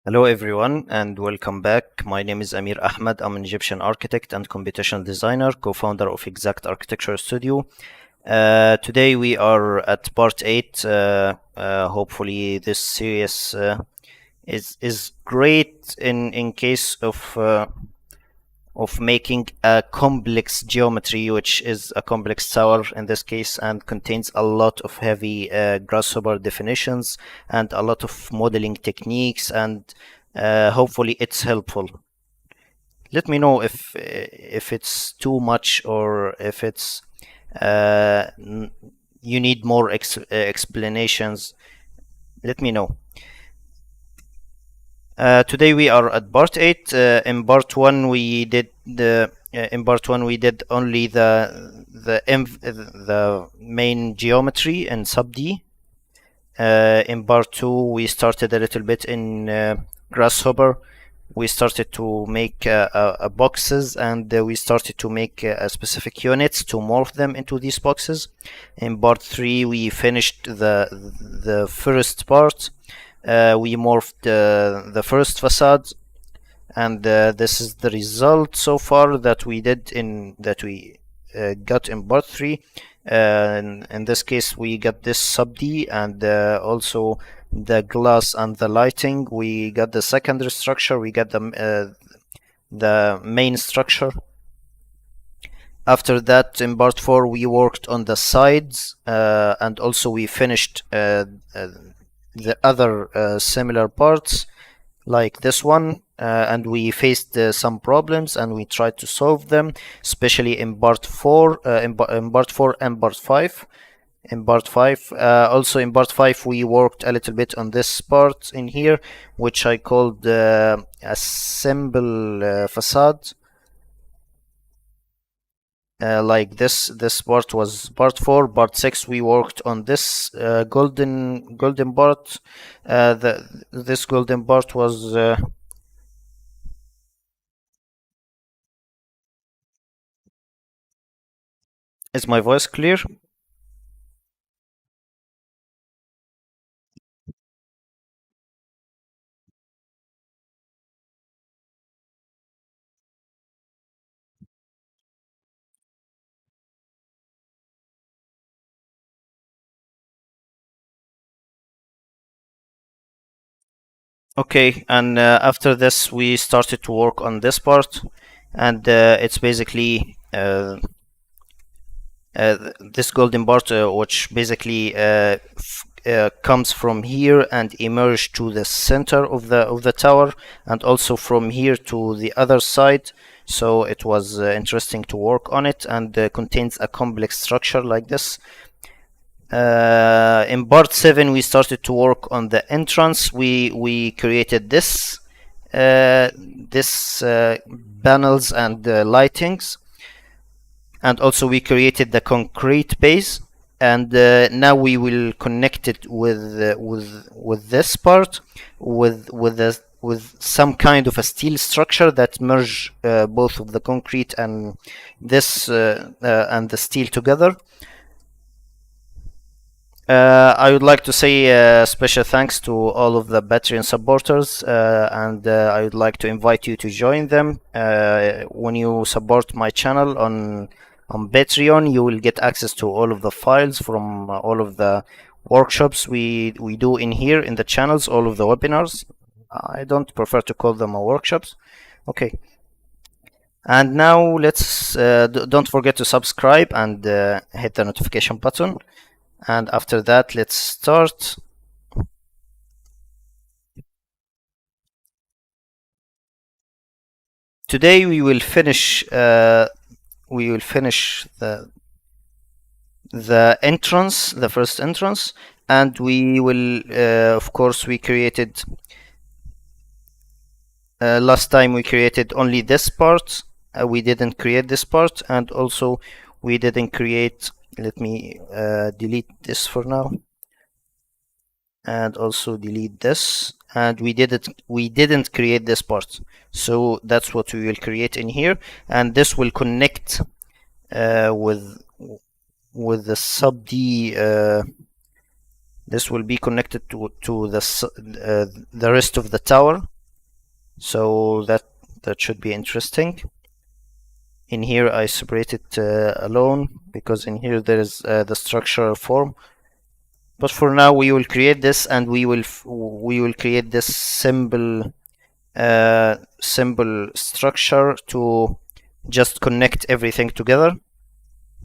Hello everyone and welcome back. My name is Amir Ahmed. I'm an Egyptian architect and computational designer, co-founder of Exact Architecture Studio. Today we are at part 8. Hopefully this series is great in case of making a complex geometry, which is a complex tower in this case, and contains a lot of heavy grasshopper definitions and a lot of modeling techniques, and hopefully it's helpful. Let me know if it's too much or if it's you need more explanations. Let me know. Today we are at part 8. In part 1 we did only the main geometry in sub D. In part 2 we started a little bit in Grasshopper. We started to make boxes, and we started to make specific units to morph them into these boxes. In part 3 we finished the first part. We morphed the first facade, and this is the result so far that we got in part 3. In this case we got this sub D, and also the glass and the lighting. We got the secondary structure, we got the main structure. After that, in part 4 we worked on the sides, and also we finished the other similar parts like this one, and we faced some problems and we tried to solve them, especially in part 4 and part 5. In part 5, also in part 5 we worked a little bit on this part in here, which I called a simple facade. Like this part was part 4. Part 6 we worked on this golden part. This golden part was is my voice clear? Okay, and after this we started to work on this part, and it's basically this golden part, which basically comes from here and emerge to the center of the tower, and also from here to the other side. So it was interesting to work on it, and contains a complex structure like this. In part 7 we started to work on the entrance. We created this panels and lightings, and also we created the concrete base, and now we will connect it with this part with some kind of a steel structure that merge both of the concrete and this and the steel together. I would like to say special thanks to all of the Patreon supporters, and I would like to invite you to join them. When you support my channel on Patreon, you will get access to all of the files from all of the workshops we do in here in the channels, all of the webinars. I don't prefer to call them workshops. Okay. And now let's don't forget to subscribe and hit the notification button. And after that, let's start. Today we will finish the entrance, the first entrance, and we will of course we created last time we created only this part. We didn't create this part, and also we didn't create, let me delete this for now, and also delete this, and we didn't create this part, so that's what we will create in here, and this will connect with the sub D. This will be connected to the rest of the tower. So that should be interesting. In here I separate it alone because in here there is the structural form. But for now we will create this, and we will create this symbol structure to just connect everything together,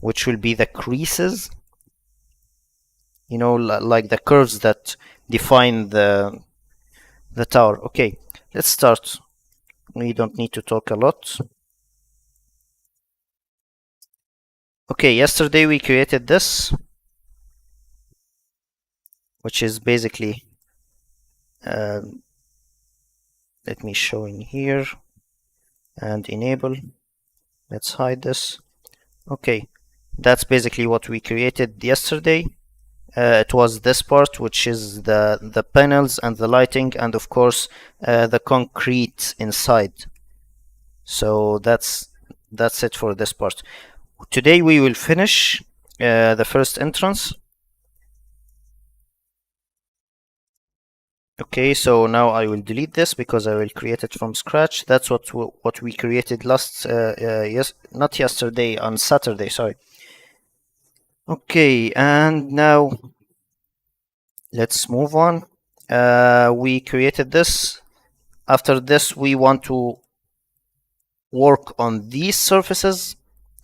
which will be the creases, you know, like the curves that define the tower. Okay, let's start. We don't need to talk a lot. Okay, yesterday we created this, which is basically let me show in here and enable. Let's hide this. Okay, that's basically what we created yesterday. It was this part, which is the panels and the lighting, and of course the concrete inside. So that's it for this part. Today we will finish the first entrance. Okay, so now I will delete this because I will create it from scratch. That's what we created last not yesterday, on Saturday, sorry. Okay, and now let's move on. We created this. After this we want to work on these surfaces.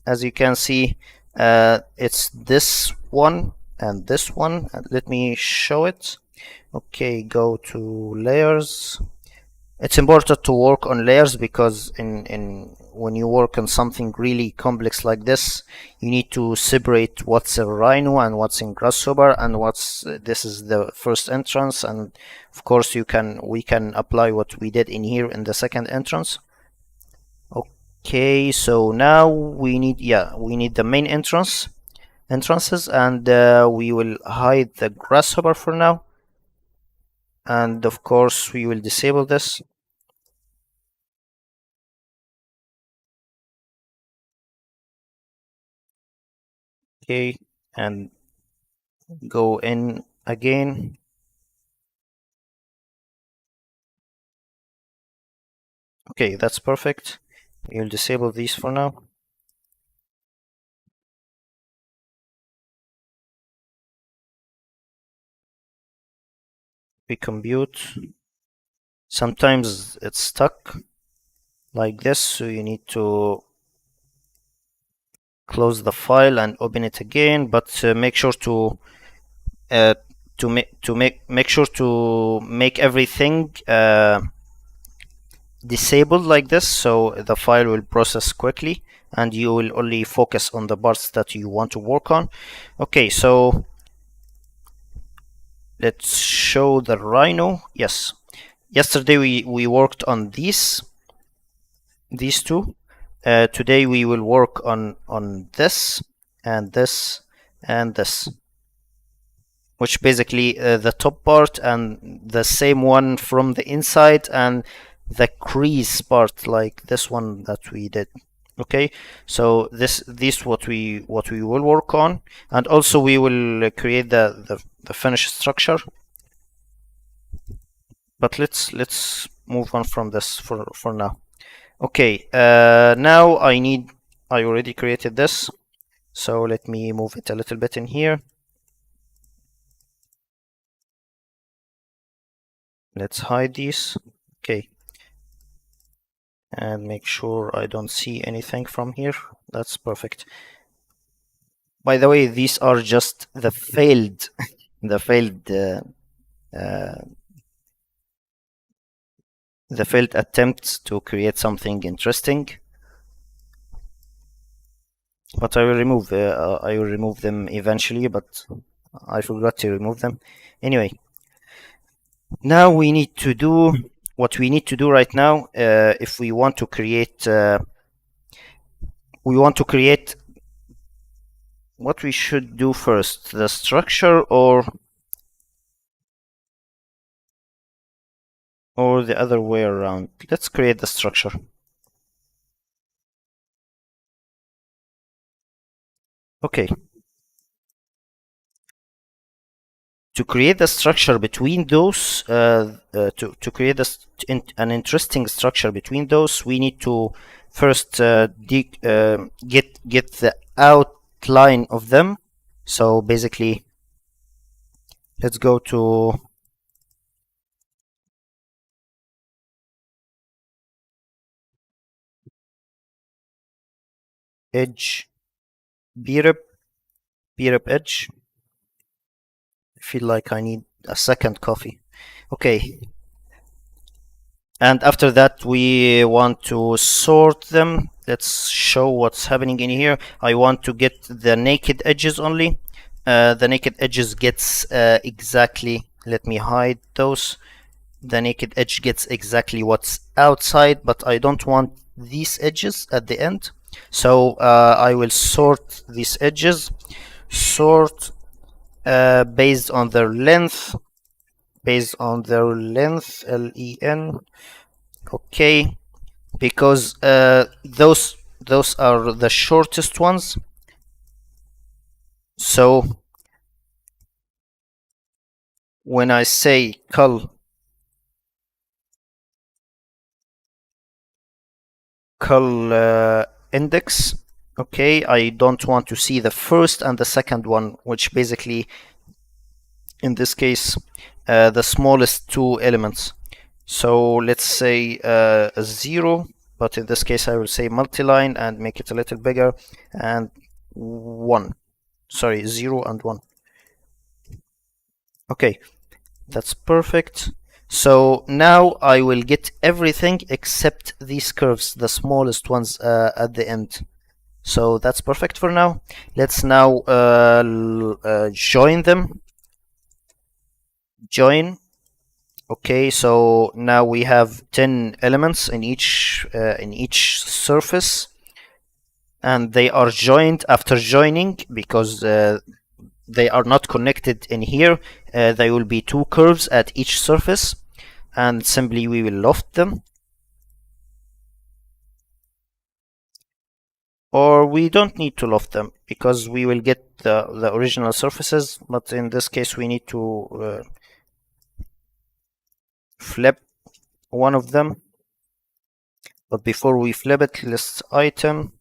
As you can see, it's this one and this one. Let me show it. Okay, go to layers. It's important to work on layers because in when you work on something really complex like this, you need to separate what's a Rhino and what's in Grasshopper, and what's this is the first entrance, and of course we can apply what we did in here in the second entrance. Okay, so now we need the main entrances, and we will hide the Grasshopper for now, and of course we will disable this. Okay, and go in again. Okay, that's perfect. We'll disable these for now. We compute. Sometimes it's stuck like this, so you need to close the file and open it again, but make sure to make sure to make everything disabled like this, so the file will process quickly and you will only focus on the parts that you want to work on. Okay, so let's show the Rhino. Yes, yesterday we worked on these two. Today we will work on this and this and this, which basically the top part and the same one from the inside, and the crease part like this one that we did. Okay, so this what we will work on, and also we will create the finished structure. But let's move on from this for now. Okay, now I already created this, so let me move it a little bit in here. Let's hide these. Okay, and make sure I don't see anything from here. That's perfect. By the way, these are just the failed the failed attempts to create something interesting. But I will remove them eventually, but I forgot to remove them. Anyway, now we need to do what we need to do right now. If we want to create what we should do first, the structure or the other way around. Let's create the structure. Okay, To create the structure between those, to create an interesting structure between those, we need to first get the outline of them. So basically, let's go to edge, B-rep edge. I feel like I need a second coffee. Okay. And after that, we want to sort them. Let's show what's happening in here. I want to get the naked edges only. The naked edges gets exactly, let me hide those. The naked edge gets exactly what's outside, but I don't want these edges at the end. So I will sort these edges. Sort based on their length. LEN. Okay, because those are the shortest ones. So when I say cull index, okay, I don't want to see the first and the second one, which basically in this case the smallest two elements. So let's say a 0, but in this case I will say multi-line and make it a little bigger, and 1. Sorry, 0 and 1. Okay, that's perfect. So now I will get everything except these curves, the smallest ones at the end. So that's perfect for now. Let's now join them. Join. Okay, so now we have 10 elements in each surface, and they are joined. After joining, because they are not connected in here, there will be 2 curves at each surface, and simply we will loft them. Or we don't need to loft them because we will get the original surfaces, but in this case we need to flip one of them. But before we flip it, list item.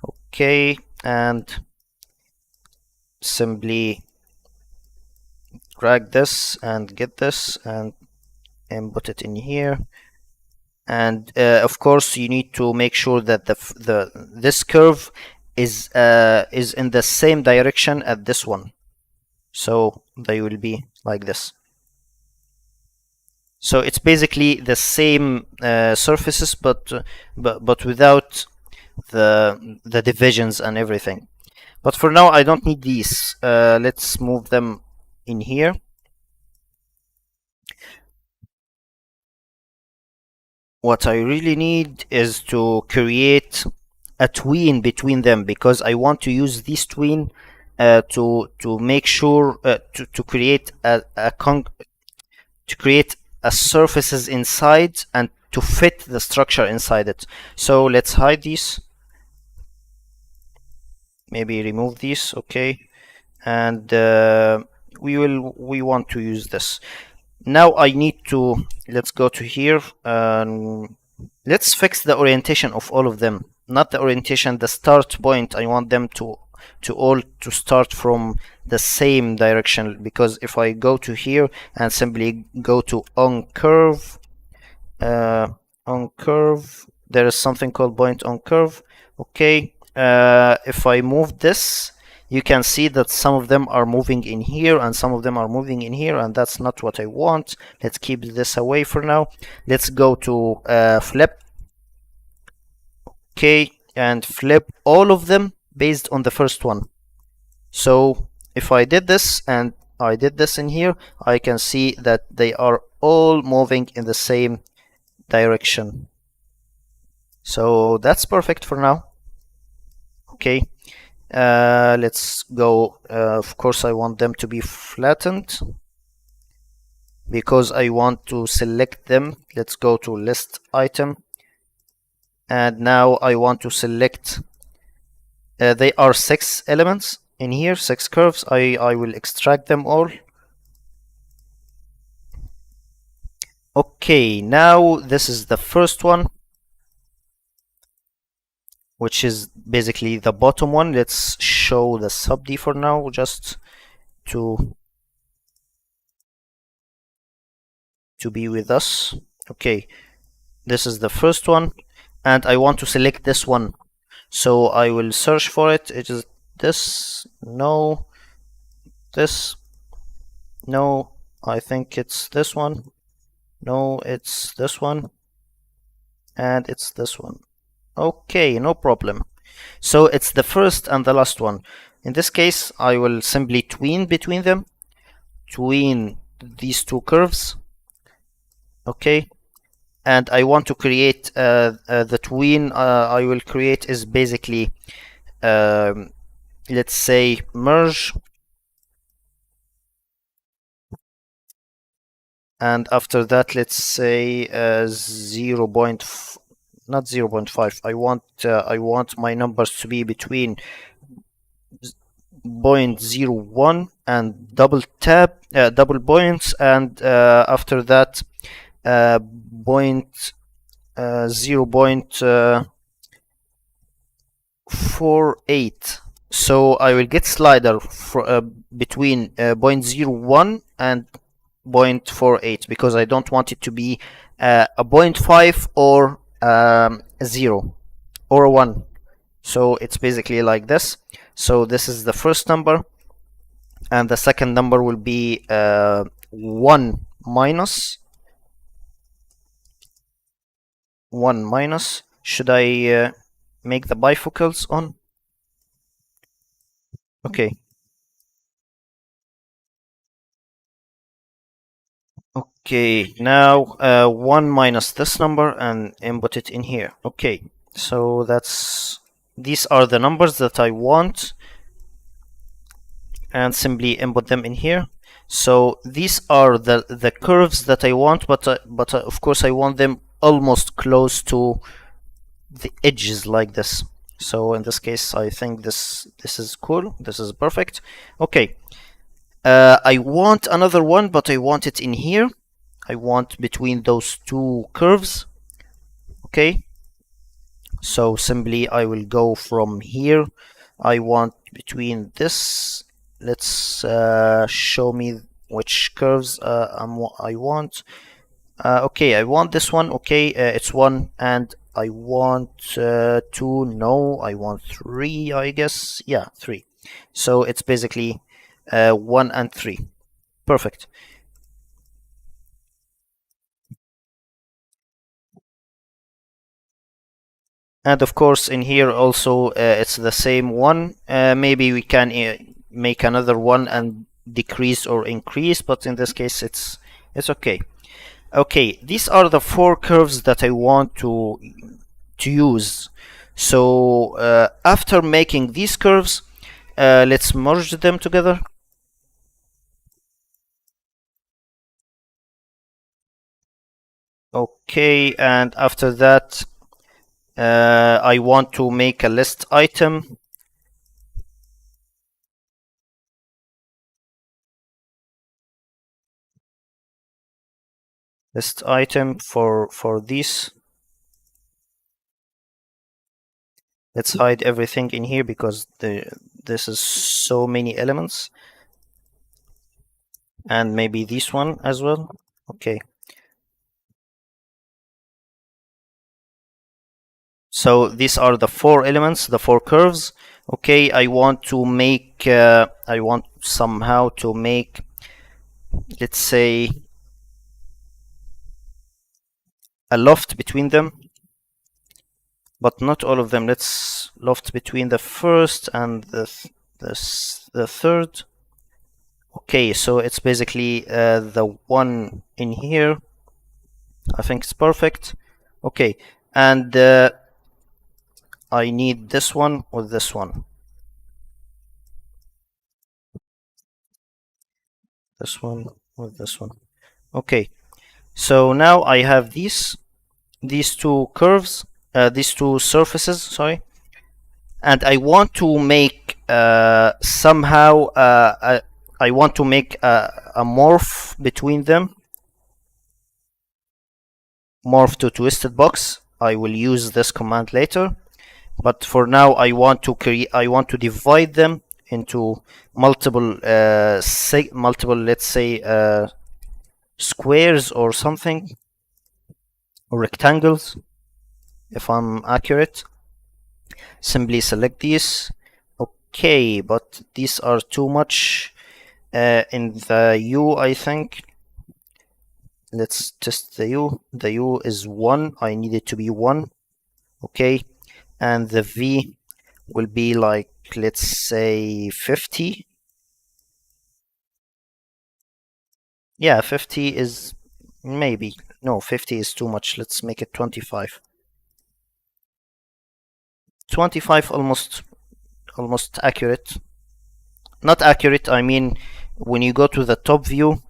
Okay, and simply drag this and get this and input it in here. And of course you need to make sure that this curve is in the same direction as this one, so they will be like this. So it's basically the same surfaces, but without the divisions and everything. But for now I don't need these. Let's move them in here. What I really need is to create a tween between them, because I want to use this tween to make sure to create a surfaces inside and to fit the structure inside it. So let's hide these. Maybe remove these. Okay, and we want to use this. Now I need to, let's go to here, let's fix the orientation of all of them. Not the orientation, the start point. I want them to all to start from the same direction, because if I go to here and simply go to on curve, there is something called point on curve. Okay, if I move this, you can see that some of them are moving in here and some of them are moving in here, and that's not what I want. Let's keep this away for now. Let's go to flip. Okay, and flip all of them based on the first one. So if I did this and I did this in here, I can see that they are all moving in the same direction. So that's perfect for now. Okay, let's go. Of course I want them to be flattened because I want to select them. Let's go to list item, and now I want to select, they are 6 elements in here, 6 curves. I will extract them all. Okay, now this is the first one, which is basically the bottom one. Let's show the sub-D for now, just to be with us. Okay, this is the first one, and I want to select this one. So I will search for it. It is this, no, this, no, I think it's this one, no, it's this one, and it's this one. Okay, no problem. So it's the first and the last one. In this case, I will simply tween between them, tween these two curves. Okay, and I want to create the tween I will create is basically let's say merge, and after that let's say 0. Not 0.5. I want my numbers to be between 0.01 and double points, and after that point 0.48. So I will get slider for between 0.01 and 0.48 because I don't want it to be a 0.5 or 0 or 1. So it's basically like this. So this is the first number, and the second number will be 1 minus 1 minus. Should I make the bifocals on? Okay. Okay, now 1 minus this number and input it in here. Okay, so these are the numbers that I want, and simply input them in here. So these are the curves that I want, but of course I want them almost close to the edges like this. So in this case, I think this is cool. This is perfect. Okay, I want another one, but I want it in here. I want between those two curves. Okay, so simply I will go from here. I want between this. Let's show me which curves I want. Okay, I want this one. Okay, it's 1, and I want 2. No, I want 3, I guess. Yeah, 3. So it's basically 1 and 3. Perfect. And of course in here also it's the same one. Maybe we can make another one and decrease or increase, but in this case it's okay. Okay, these are the 4 curves that I want to use. So after making these curves, let's merge them together. Okay, and after that I want to make a list item. List item for this. Let's hide everything in here because this is so many elements, and maybe this one as well. Okay, so these are the 4 elements, the 4 curves. Okay, I want to make I want somehow to make, let's say, a loft between them, but not all of them. Let's loft between the first and the third. Okay, so it's basically the one in here. I think it's perfect. Okay, and I need this one with this one. This one with this one. Okay, so now I have these two curves, these two surfaces, sorry, and I want to make somehow I want to make a morph between them. morph to twisted box. I will use this command later, but for now I want to divide them into multiple let's say squares or something, or rectangles if I'm accurate. Simply select these. Okay, but these are too much in the U, I think. Let's test the U. The U is 1. I need it to be 1. Okay, and the V will be like, let's say 50. Yeah, 50 is maybe, no, 50 is too much. Let's make it 25. 25 almost accurate. Not accurate, I mean when you go to the top view,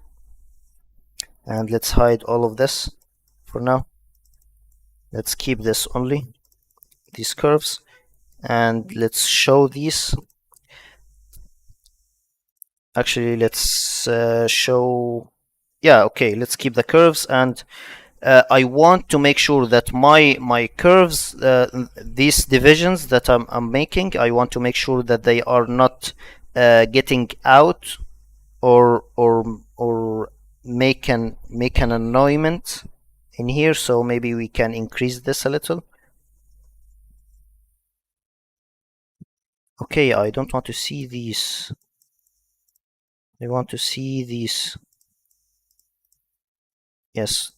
and let's hide all of this for now. Let's keep this only, these curves, and let's show these. Actually, let's show, yeah, okay, let's keep the curves, and I want to make sure that my curves, these divisions that I'm making, I want to make sure that they are not getting out or make an annoyment in here. So maybe we can increase this a little. Okay, I don't want to see these. I want to see these. Yes.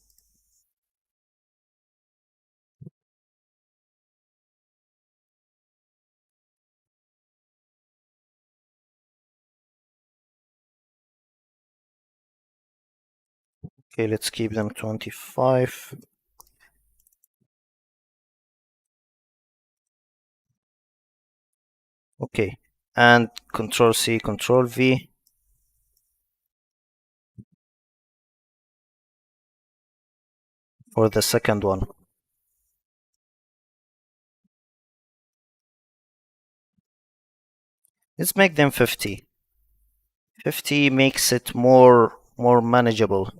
Okay, let's keep them 25. Okay, and Control C, Control V. For the second one. Let's make them 50. 50 makes it more manageable.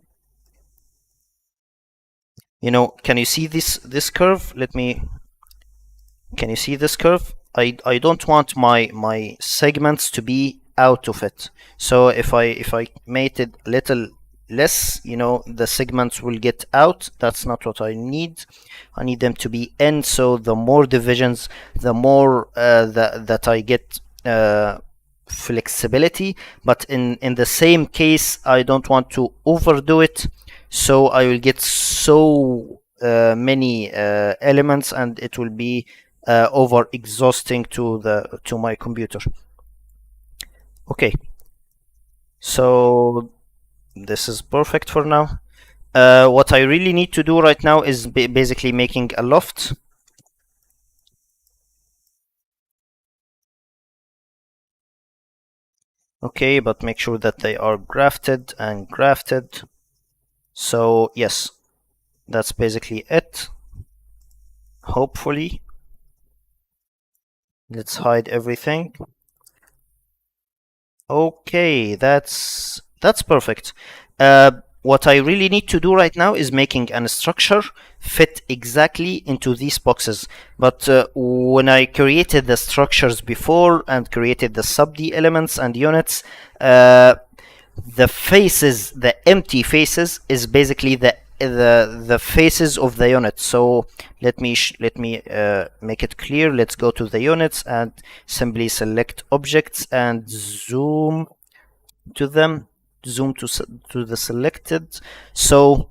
You know, can you see this curve? Can you see this curve? I don't want my segments to be out of it. So if I made it a little less, you know, the segments will get out. That's not what I need. I need them to be in. So the more divisions, the more that I get flexibility. But in the same case, I don't want to overdo it. So I will get so many elements, and it will be over exhausting to my computer. Okay, so this is perfect for now. What I really need to do right now is basically making a loft. Okay, but make sure that they are grafted and grafted. So yes, that's basically it. Hopefully. Let's hide everything. Okay, that's perfect. What I really need to do right now is making a structure fit exactly into these boxes. But when I created the structures before and created the sub-D elements and units, the faces, the empty faces, is basically the faces of the unit. So let me make it clear. Let's go to the units and simply select objects and zoom to them, zoom to the selected. So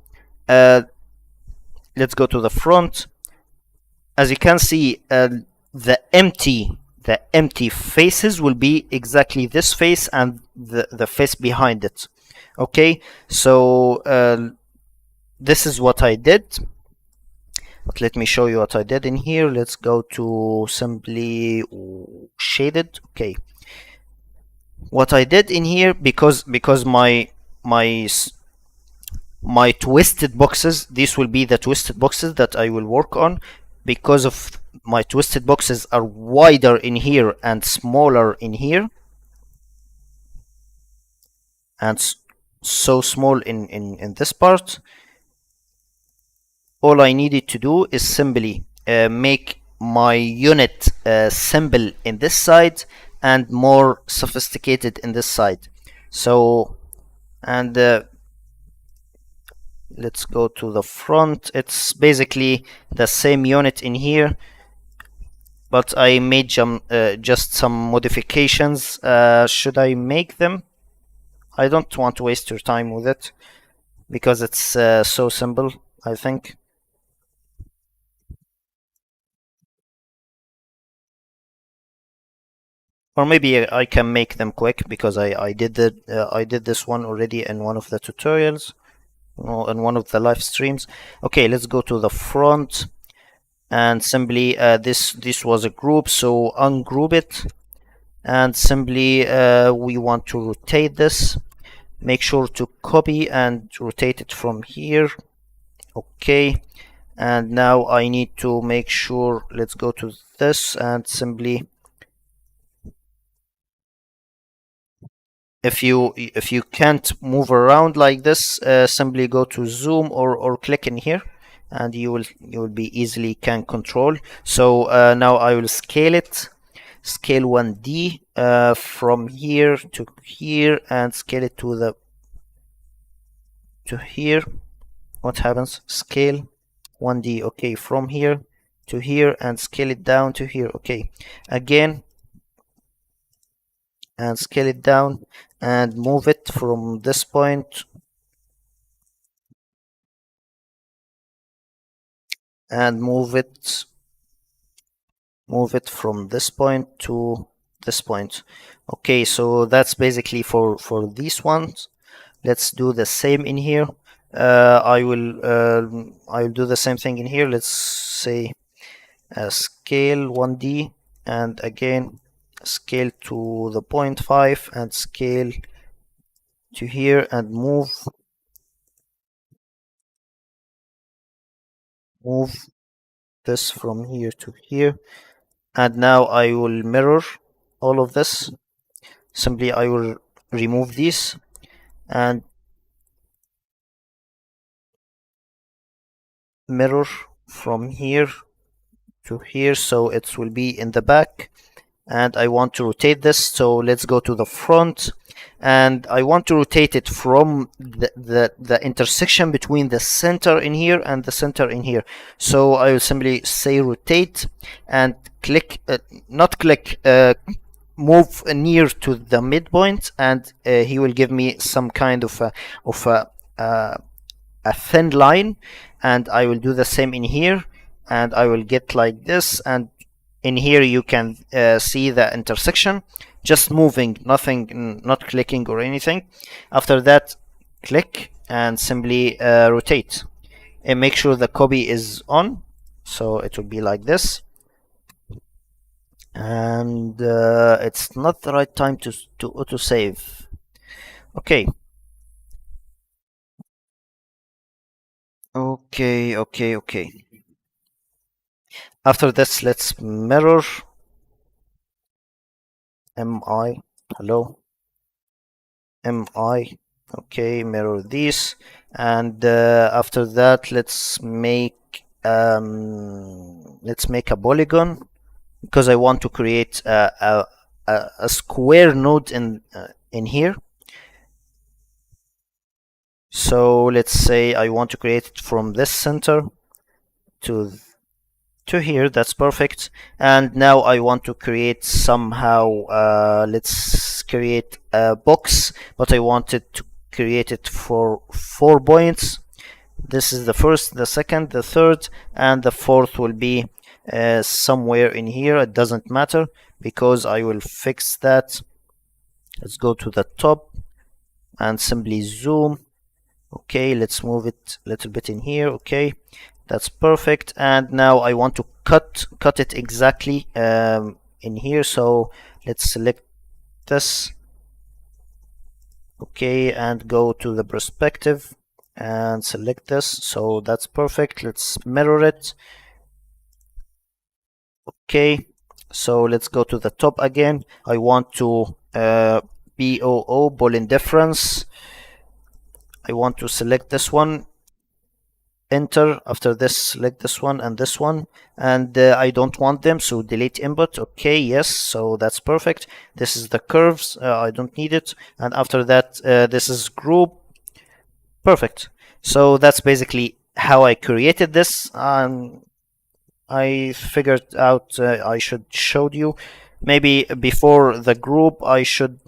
let's go to the front. As you can see, the empty faces will be exactly this face and the face behind it. Okay, so this is what I did. But let me show you what I did in here. Let's go to simply shaded. Okay, what I did in here, because my twisted boxes, these will be the twisted boxes that I will work on, because of my twisted boxes are wider in here and smaller in here, and so small in this part. all I needed to do is simply make my unit symbol in this side and more sophisticated in this side. So, and let's go to the front. It's basically the same unit in here, but I made just some modifications. Should I make them? I don't want to waste your time with it because it's so simple, I think. Or maybe I can make them quick because I did this one already in one of the tutorials, in one of the live streams. Okay, let's go to the front, and simply this was a group, so ungroup it, and simply we want to rotate this. Make sure to copy and rotate it from here. Okay, and now I need to make sure, let's go to this and simply, if you can't move around like this, simply go to zoom or click in here, and you will be easily can control. So now I will scale it, scale 1D from here to here, and scale it to here. What happens? Scale 1D. Okay, from here to here, and scale it down to here. Okay, again, and scale it down and move it from this point and move it from this point to this point. Okay, so that's basically for these ones. Let's do the same in here. I will do the same thing in here. Let's say scale 1D, and again scale to the 0.5 and scale to here, and move this from here to here. And now I will mirror all of this. Simply I will remove these and mirror from here to here, so it will be in the back. And I want to rotate this, so let's go to the front, and I want to rotate it from the intersection between the center in here and the center in here. So I will simply say rotate and click, not click, move near to the midpoint, and he will give me some kind of a thin line, and I will do the same in here, and I will get like this, and in here you can see the intersection, just moving, nothing, not clicking or anything. After that, click and simply rotate, and make sure the copy is on, so it will be like this. And it's not the right time to autosave. Okay. Okay. After this, let's mirror mi. Hello, mi. Okay, mirror these, and after that, let's make a polygon, because I want to create a square node in here. So let's say I want to create it from this center to here. That's perfect. And now I want to create somehow, let's create a box, but I wanted to create it for 4 points. This is the first, the second, the third, and the fourth will be somewhere in here. It doesn't matter because I will fix that. Let's go to the top and simply zoom. Okay, let's move it a little bit in here. Okay, that's perfect. And now I want to cut it exactly in here, so let's select this. Okay, and go to the perspective and select this, so that's perfect. Let's mirror it. Okay, so let's go to the top again. I want to ball indifference. I want to select this one enter. After this, select this one and this one, and I don't want them, so delete input. Okay, yes, so that's perfect. This is the curves, I don't need it. And after that, this is group. Perfect. So that's basically how I created this. I figured out I should show you. Maybe before the group I should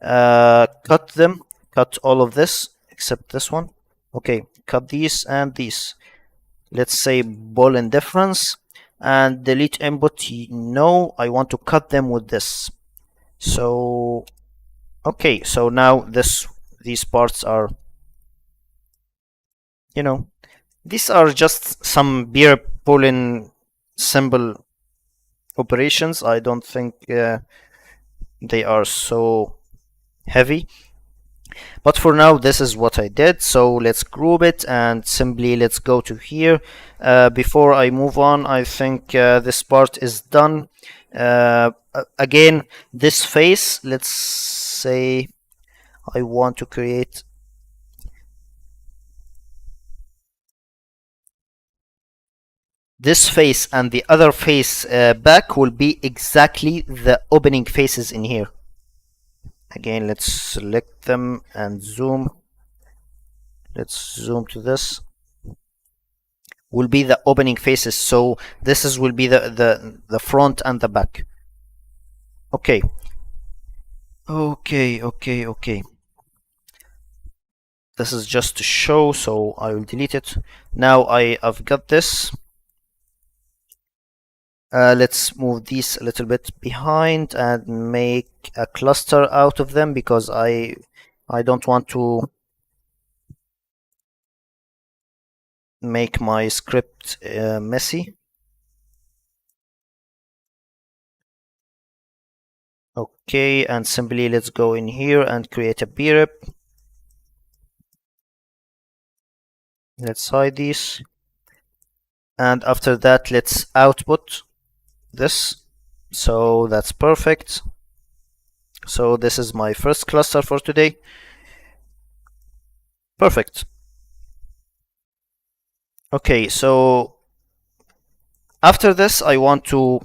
cut all of this except this one. Okay, cut these and these. Let's say boolean difference, and delete input. No, I want to cut them with this. So okay, so now these parts are, you know, these are just some beer boolean symbol operations. I don't think they are so heavy, but for now this is what I did. So let's group it and simply let's go to here. Before I move on, I think this part is done. Again, this face, let's say I want to create this face, and the other face back will be exactly the opening faces in here. Again, let's select them and zoom. Let's zoom to this. Will be the opening faces, so this will be the front and the back. Okay. Okay. This is just to show, so I will delete it. Now I've got this. Let's move these a little bit behind and make a cluster out of them, because I don't want to make my script messy. Okay, and simply let's go in here and create a brep. Let's hide these, and after that let's output this. So that's perfect. So this is my first cluster for today. Perfect. Okay, so after this I want to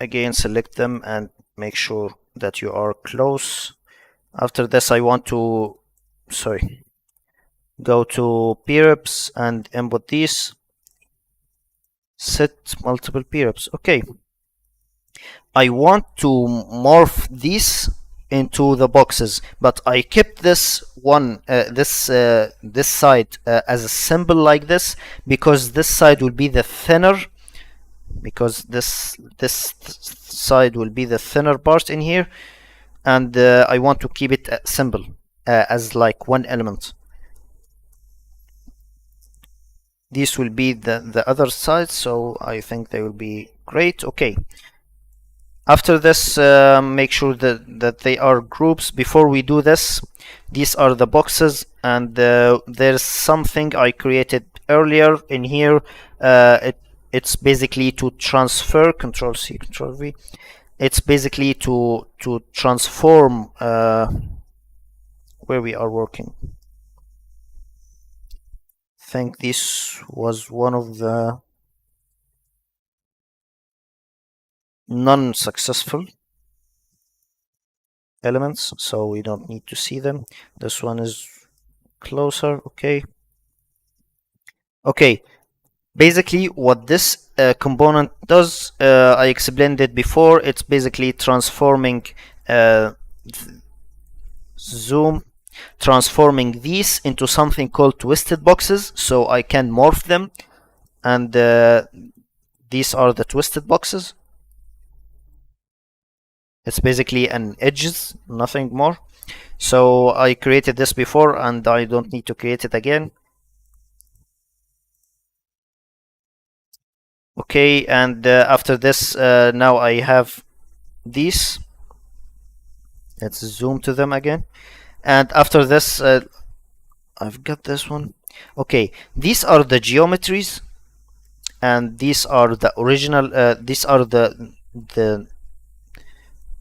again select them and make sure that you are close. After this I want to go to preps and input these. Set multiple preps. Okay, I want to morph these into the boxes, but I kept this one this side as a symbol like this, because this side will be the thinner, because this side will be the thinner part in here, and I want to keep it symbol as like one element. These will be the other side, so I think they will be great. Okay, after this make sure that they are groups. Before we do this, these are the boxes, and there's something I created earlier in here. It's basically to transfer, Control C, Control V. It's basically to transform where we are working. I think this was one of the non-successful elements, so we don't need to see them. This one is closer. Okay, basically what this component does, I explained it before. It's basically transforming transforming these into something called twisted boxes, so I can morph them, and these are the twisted boxes. It's basically an edges, nothing more. So I created this before and I don't need to create it again. Okay, and after this now I have these. Let's zoom to them again. And after this I've got this one. Okay, these are the geometries, and these are the original these are the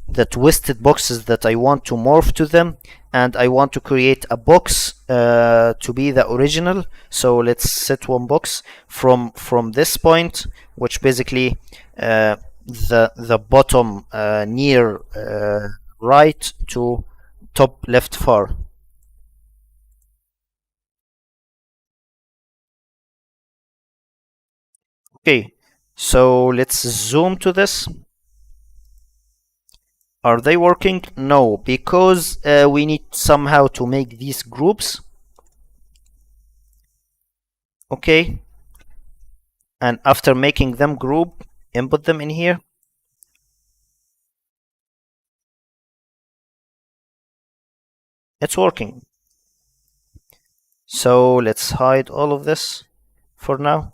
the twisted boxes that I want to morph to them, and I want to create a box to be the original. So let's set one box from this point, which basically the bottom near right to top left far. Okay, so let's zoom to this. Are they working? No, because we need somehow to make these groups. Okay, and after making them group, input them in here. It's working. So let's hide all of this for now.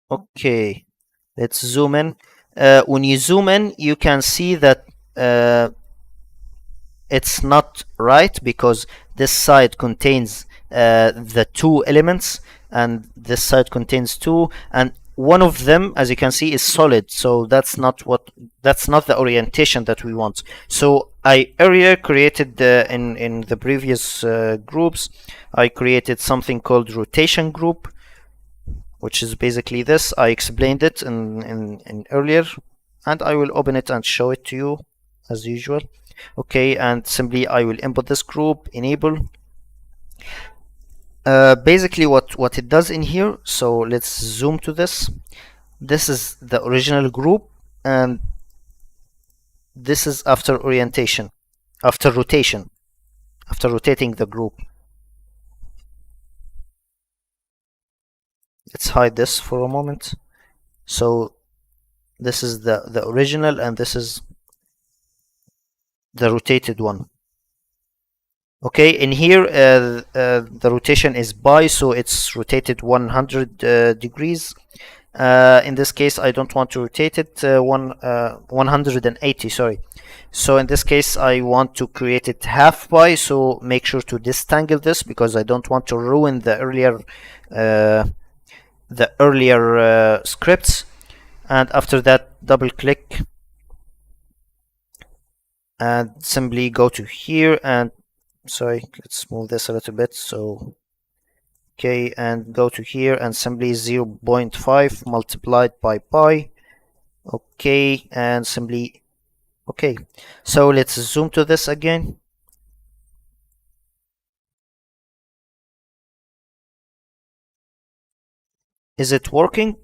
Okay, let's zoom in. When you zoom in, you can see that it's not right, because this side contains the two elements and this side contains two, and one of them, as you can see, is solid. So that's not the orientation that we want. So I earlier created in the previous groups, I created something called rotation group, which is basically this. I explained it in earlier, and I will open it and show it to you as usual. Okay, and simply I will input this group, enable. Basically what it does in here, so let's zoom to this. This is the original group, and this is after orientation, after rotation, after rotating the group. Let's hide this for a moment. So this is the original, and this is the rotated one. Okay, in here the rotation is pi, so it's rotated 100 degrees. In this case, I don't want to rotate it 180, sorry. So in this case, I want to create it half pi, so make sure to distangle this, because I don't want to ruin the earlier scripts. And after that, double click and simply go to here, and sorry, let's move this a little bit. So okay, and go to here and simply 0.5 multiplied by pi. Okay, and simply okay. So let's zoom to this again. Is it working?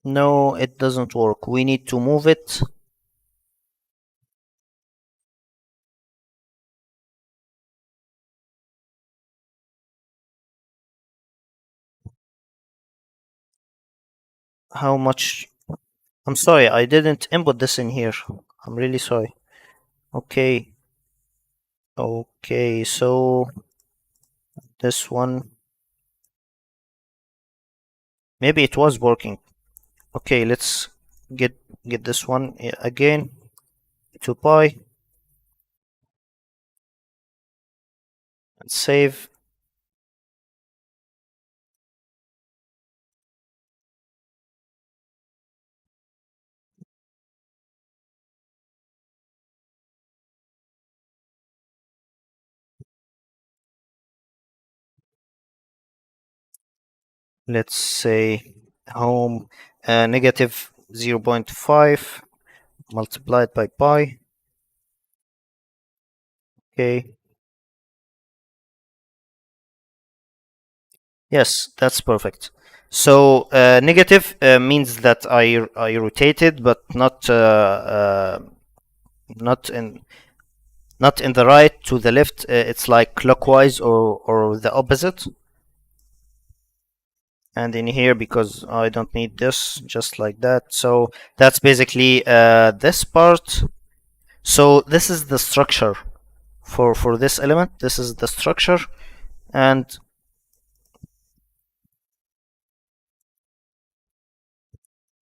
No, it doesn't work. We need to move it. How much? I'm sorry, I didn't input this in here. I'm really sorry. Okay. Okay, so this one, maybe it was working. Okay, let's get this one again to pi and save. Let's say home negative 0.5 multiplied by pi. Okay. Yes, that's perfect. So negative means that I rotated, but not in not in the right to the left. It's like clockwise or the opposite. And in here, because I don't need this, just like that. So that's basically this part. So this is the structure for this element. This is the structure, and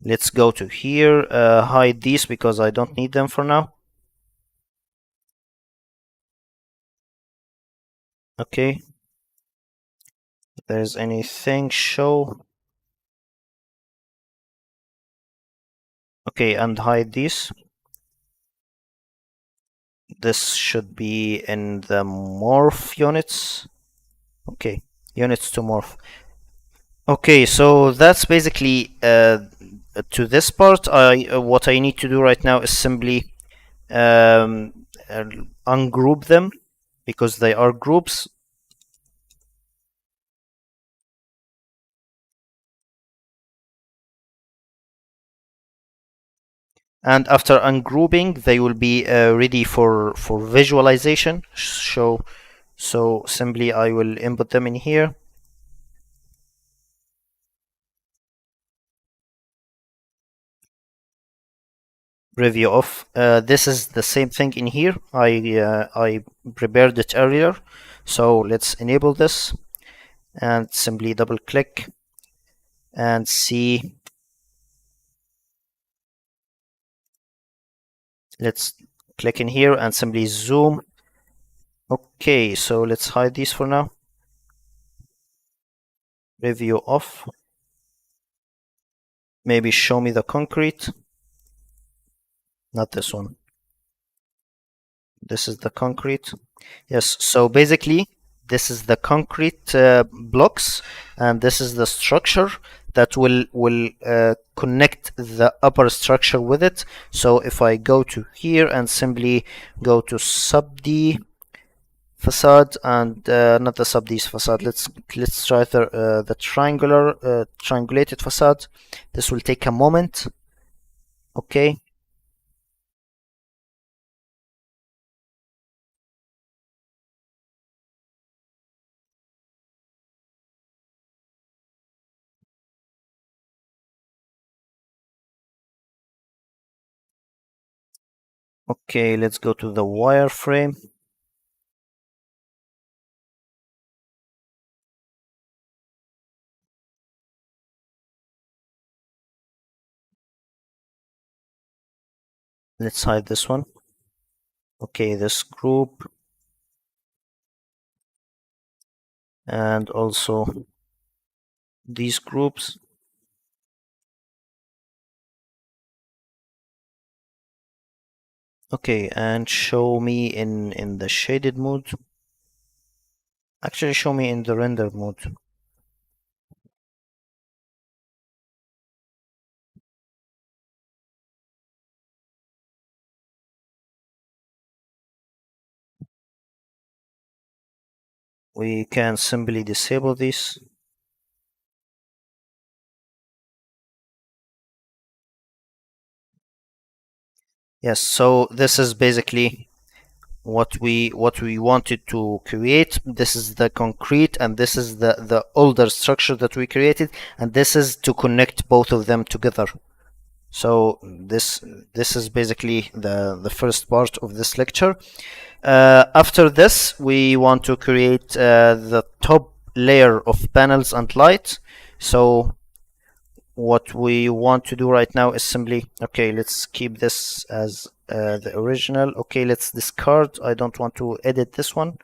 Let's go to here, hide these because I don't need them for now. Okay. If there's anything, show. Okay, and hide these. This should be in the morph units. Okay, units to morph. Okay, so that's basically to this part. What I need to do right now is simply ungroup them because they are groups. And after ungrouping, they will be ready for visualization. So simply I will input them in here. Preview off. This is the same thing in here. I prepared it earlier. So let's enable this and simply double click and see. Let's click in here and simply zoom. Okay, so let's hide these for now. Preview off. Maybe show me the concrete. Not this one. This is the concrete. Yes, so basically this is the concrete blocks, and this is the structure that will connect the upper structure with it. So if I go to here and simply go to Subdivide Facade and not the Subdivide Facade, let's try the triangulated facade. This will take a moment. Okay. Okay, let's go to the wireframe. Let's hide this one. Okay, this group. And also these groups. Okay, and show me in the shaded mode. Actually, show me in the render mode. We can simply disable this. Yes, so this is basically what we wanted to create. This is the concrete, and this is the older structure that we created, and this is to connect both of them together. So this is basically the first part of this lecture. After this, we want to create the top layer of panels and light. So what we want to do right now is simply, okay, let's keep this as the original. Okay, let's discard. I don't want to edit this one.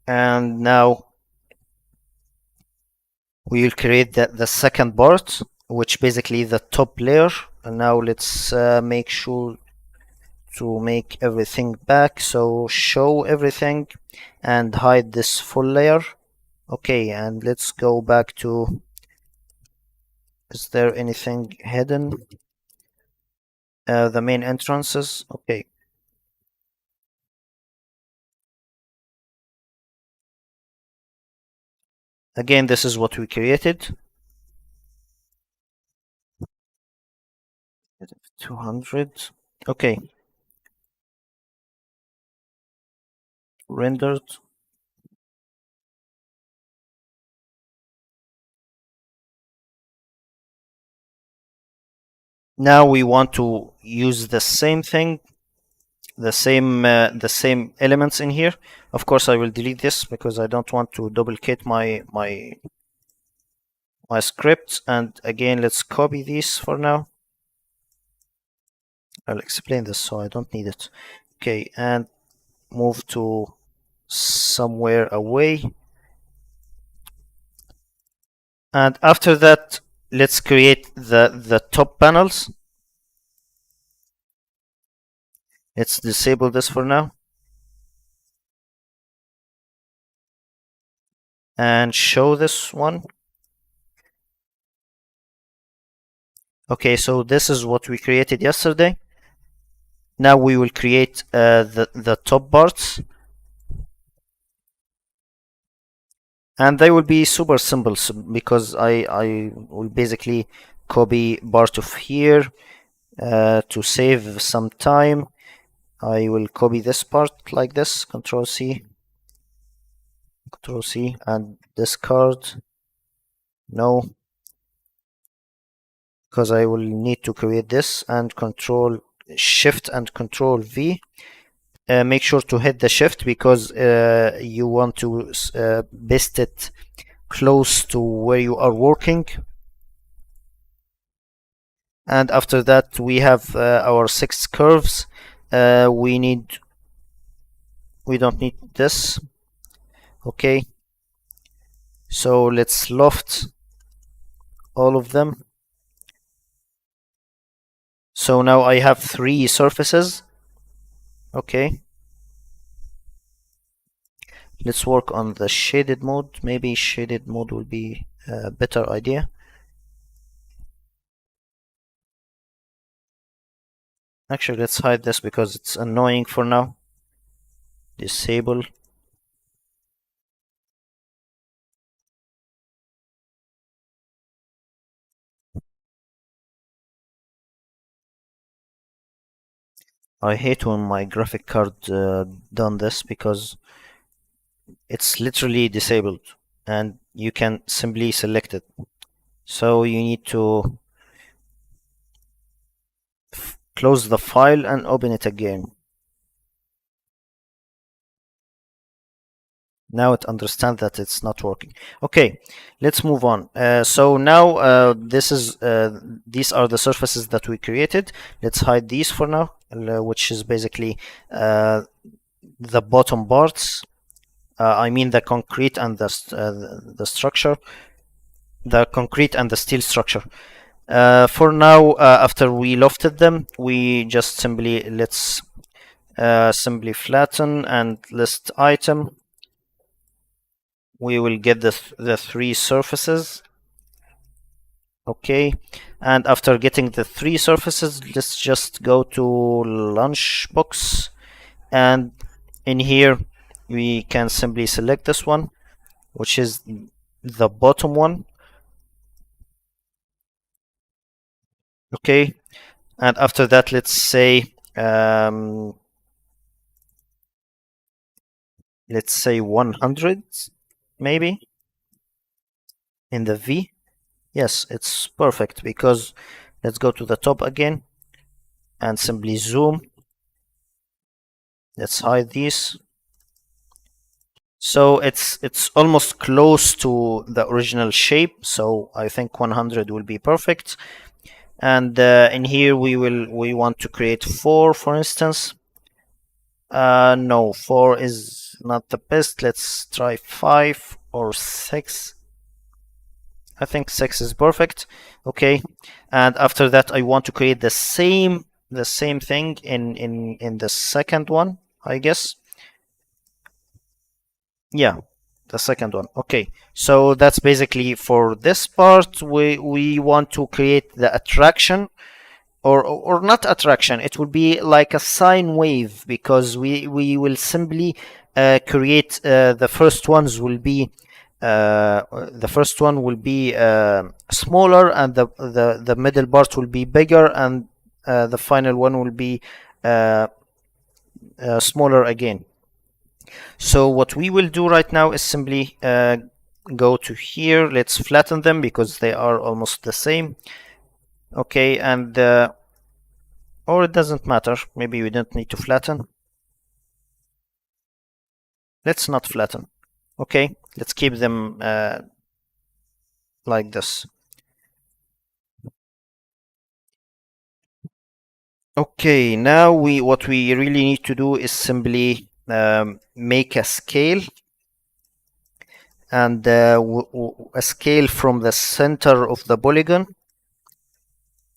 And now we will create the second part, which basically the top layer. And now let's make sure to make everything back. So show everything and hide this full layer. Okay, and let's go back to, is there anything hidden? The main entrances. Okay. Again, this is what we created. 200. Okay. Rendered. Now we want to use the same thing, the same elements in here. Of course, I will delete this because I don't want to duplicate my my script, and again let's copy these for now. I'll explain this so I don't need it. Okay, and move to somewhere away. And after that, let's create the top panels. Let's disable this for now. And show this one. Okay, so this is what we created yesterday. Now we will create the top parts. And they will be super simple because I will basically copy part of here to save some time. I will copy this part like this, Control C, and discard. No, because I will need to create this, and Control Shift and Control V. Make sure to hit the shift because you want to paste it close to where you are working. And after that we have our 6 curves. We don't need this. Okay, so let's loft all of them. So now I have 3 surfaces. Okay, let's work on the shaded mode. Maybe shaded mode will be a better idea. Actually, let's hide this because it's annoying for now. Disable. I hate when my graphic card done this because it's literally disabled and you can simply select it. So you need to close the file and open it again. Now it understands that it's not working. Okay, let's move on. So now these are the surfaces that we created. Let's hide these for now, which is basically the bottom parts. I mean the concrete and the structure, the concrete and the steel structure. For now, after we lofted them, we just simply simply flatten and list item. We will get the 3 surfaces. Okay, and after getting the 3 surfaces, let's just go to Lunchbox, and in here we can simply select this one, which is the bottom one. Okay, and after that let's say let's say 100 maybe in the V. Yes, it's perfect because let's go to the top again and simply zoom. Let's hide these. So it's almost close to the original shape, so I think 100 will be perfect. And in here we want to create 4, for instance. No, 4 is not the best. Let's try 5 or 6. I think 6 is perfect. Okay, and after that I want to create the same thing in the second one, I guess. Yeah, the second one. Okay, so that's basically for this part. We want to create the attraction, or not attraction. It will be like a sine wave because we will simply create the first ones will be smaller, and the middle part will be bigger, and the final one will be smaller again. So what we will do right now is simply go to here. Let's flatten them because they are almost the same. Okay, and or it doesn't matter. Maybe we don't need to flatten. Let's not flatten. Okay, let's keep them. like this. Okay, now what we really need to do is simply make a scale, and a scale from the center of the polygon.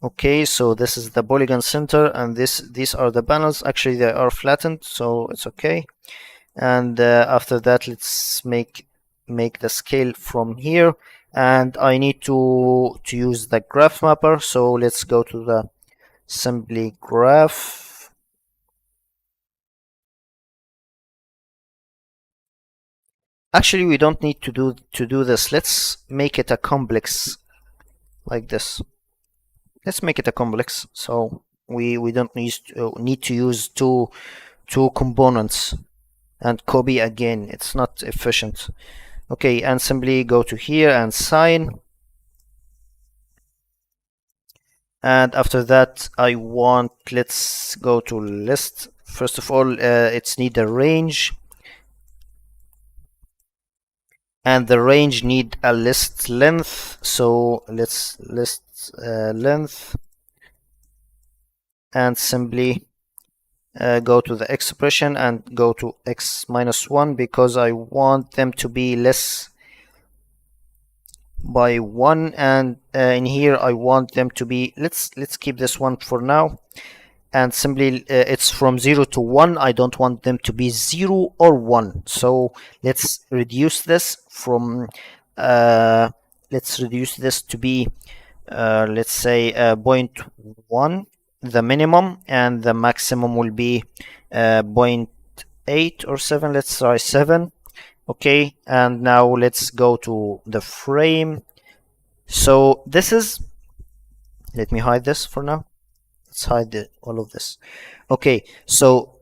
Okay, so this is the polygon center, and these are the panels. Actually, they are flattened, so it's okay. And after that, let's make the scale from here, and I need to use the Graphmapper. So let's go to the simply graph. Actually, we don't need to do this. Let's make it a complex like this. Let's make it a complex, so we don't need to use two components and copy again. It's not efficient. Okay, and simply go to here and sign. And after that, let's go to list. First of all, it's need a range, and the range need a list length. So let's list length, and simply go to the expression and go to x minus 1, because I want them to be less by 1, and in here I want them to be, let's keep this one for now, and simply it's from 0 to 1. I don't want them to be 0 or 1, so let's reduce this from let's reduce this to be let's say 0.1, the minimum, and the maximum will be 0.8 or 7. Let's try 7. Okay, and now let's go to the frame. So this is, let me hide this for now. Let's hide all of this. Okay, so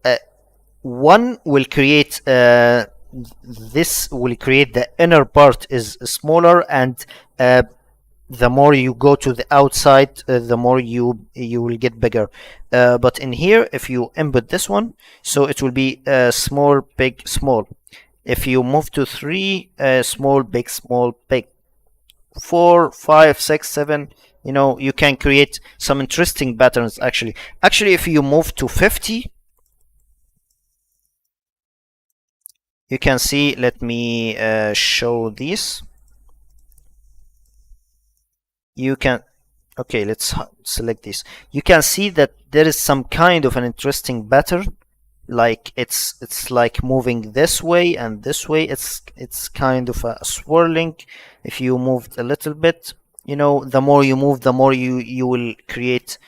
1 will create this will create the inner part is smaller, and the more you go to the outside, the more you will get bigger. But in here, if you input this one, so it will be small, big, small. If you move to 3, small, big, small, big. 4, 5, 6, 7, you know, you can create some interesting patterns. Actually, if you move to 50, you can see, let me show these. You can, okay, let's select this. You can see that there is some kind of an interesting pattern, like it's like moving this way and this way. It's kind of a swirling. If you moved a little bit, you know, the more you move, the more you will create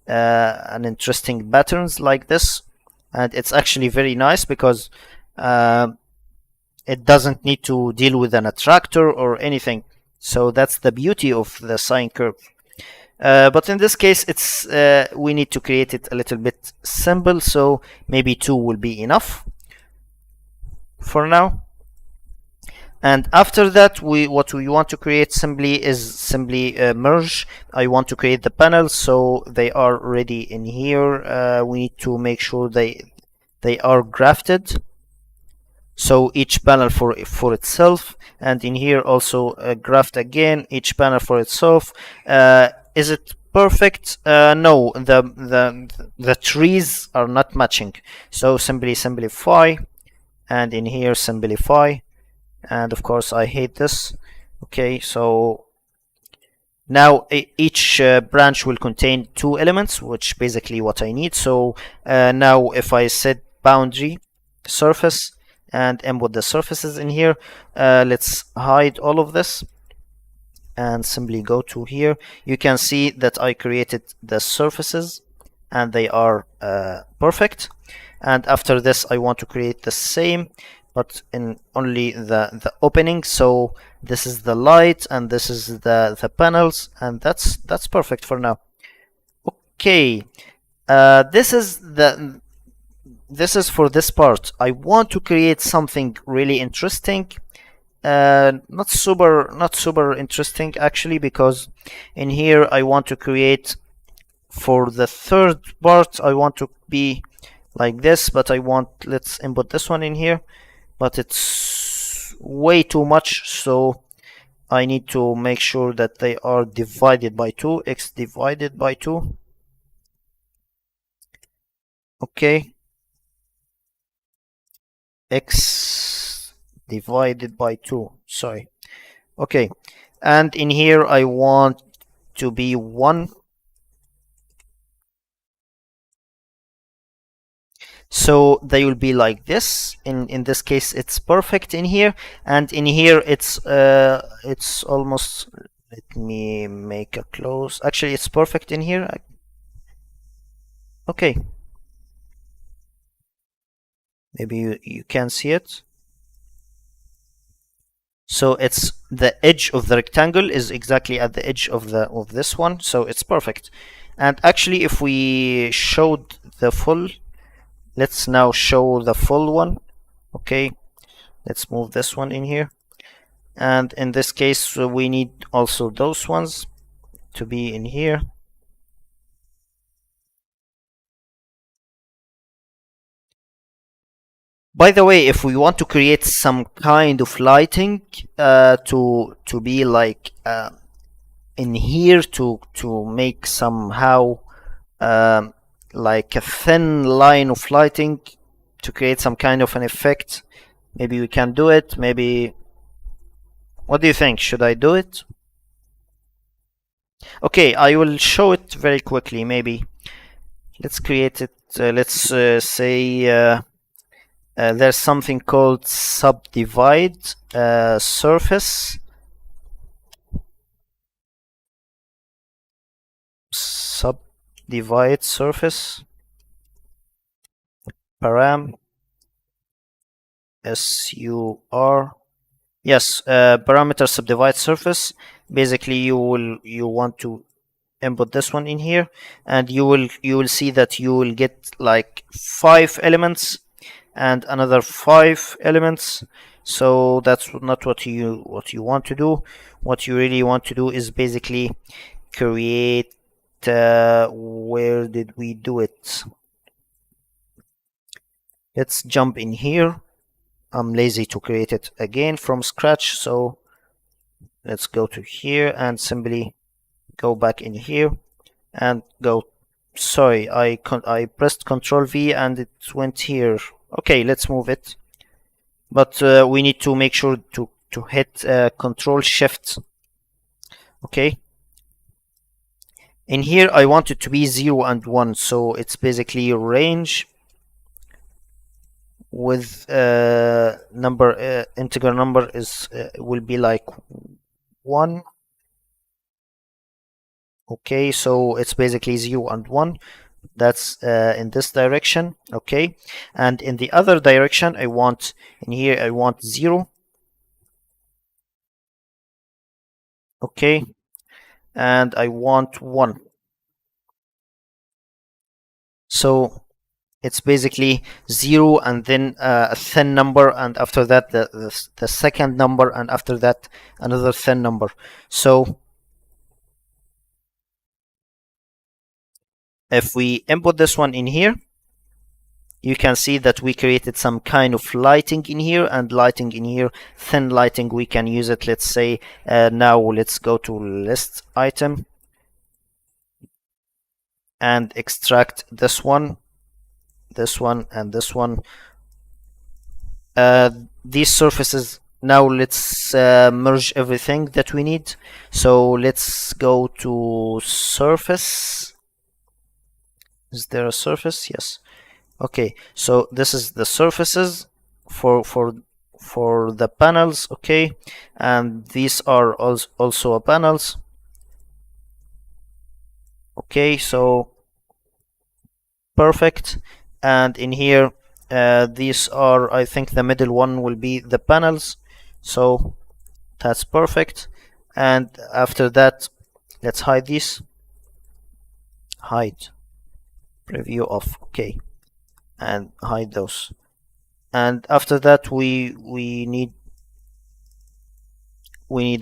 an interesting patterns like this. And it's actually very nice, because it doesn't need to deal with an attractor or anything. So that's the beauty of the sine curve. But in this case, it's we need to create it a little bit simple, so maybe 2 will be enough for now. And after that, what we want to create is merge. I want to create the panels, so they are ready in here. We need to make sure they are grafted, so each panel for itself, and in here also graft again, each panel for itself. Is it perfect? No, the trees are not matching, so simply simplify, and in here simplify, and of course I hate this. Okay, so now each branch will contain 2 elements, which basically what I need. So now if I set boundary surface and input the surfaces in here, let's hide all of this and simply go to here. You can see that I created the surfaces, and they are perfect. And after this, I want to create the same, but in only the opening. So this is the light, and this is the panels, and that's perfect for now. Okay, this is for this part. I want to create something really interesting. Not super interesting actually, because in here I want to create, for the third part, I want to be like this, but let's input this one in here, but it's way too much. So I need to make sure that they are divided by 2, x divided by 2. Okay, x divided by 2, sorry. Okay, and in here I want to be 1. So they will be like this. In this case it's perfect in here, and in here it's almost, let me make a close, actually it's perfect in here. Okay, maybe you can see it. So it's the edge of the rectangle is exactly at the edge of this one, so it's perfect. And actually if we showed the full, let's now show the full one. Okay, let's move this one in here, and in this case we need also those ones to be in here. By the way, if we want to create some kind of lighting to be like in here, to make somehow like a thin line of lighting to create some kind of an effect, maybe we can do it. Maybe, what do you think? Should I do it? Okay, I will show it very quickly. Maybe let's create it. Let's say there's something called Subdivide Surface. Subdivide Surface. Param. SUR. Yes, parameter subdivide surface. Basically, you want to input this one in here, and you will see that you will get like 5 elements and another 5 elements. So that's not what you want to do. What you really want to do is basically create where did we do it? Let's jump in here. I'm lazy to create it again from scratch, so let's go to here and simply go back in here and go. Sorry, I pressed Ctrl V and it went here. Okay, let's move it, but we need to make sure to hit Ctrl Shift. Okay, in here I want it to be 0 and 1, so it's basically range with number integer number is will be like 1. Okay, so it's basically 0 and 1. That's in this direction. Okay, and in the other direction I want, in here I want 0. Okay, and I want 1. So it's basically 0 and then a thin number, and after that the second number, and after that another thin number. So if we input this one in here, you can see that we created some kind of lighting in here, and lighting in here, thin lighting, we can use it. Let's say now let's go to list item and extract this one, and this one. These surfaces, now let's merge everything that we need. So let's go to surface. Is there a surface? Yes. Okay, so this is the surfaces for the panels. Okay, and these are also a panels. Okay, so perfect. And in here these are, I think the middle one will be the panels, so that's perfect. And after that, let's hide these. Hide, preview off. Okay, and hide those. And after that we need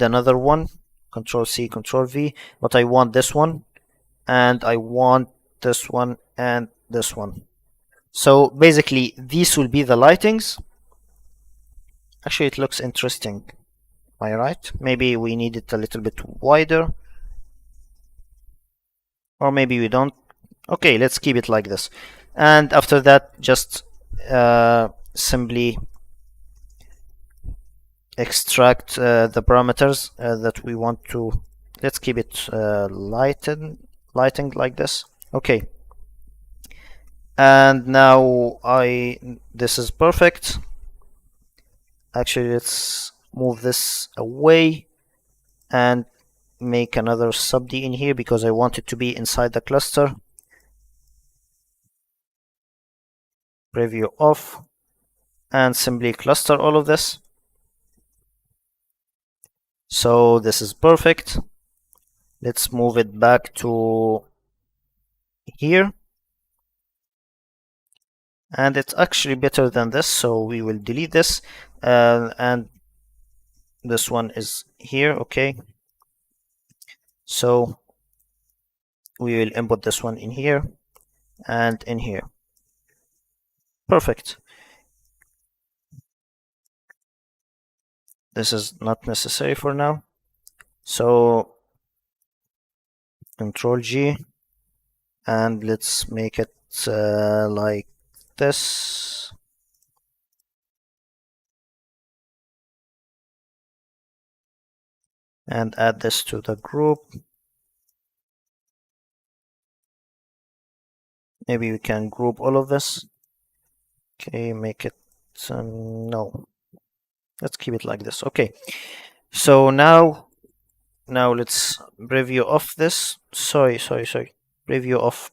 another one. Control C, Control V, but I want this one, and I want this one, and this one. So basically these will be the lightings. Actually it looks interesting. Am I right? Maybe we need it a little bit wider, or maybe we don't. Okay, let's keep it like this. And after that, just simply extract the parameters that we want to. Let's keep it lighting like this. Okay, and now this is perfect. Actually, let's move this away and make another subd in here because I want it to be inside the cluster. Preview off and simply cluster all of this. So this is perfect. Let's move it back to here. And it's actually better than this, so we will delete this. And this one is here, okay. So we will input this one in here and in here. Perfect. This is not necessary for now. So Control G and let's make it like this. And add this to the group. Maybe we can group all of this. Okay, make it no. Let's keep it like this. Okay. So now let's preview off this. Sorry. Preview off,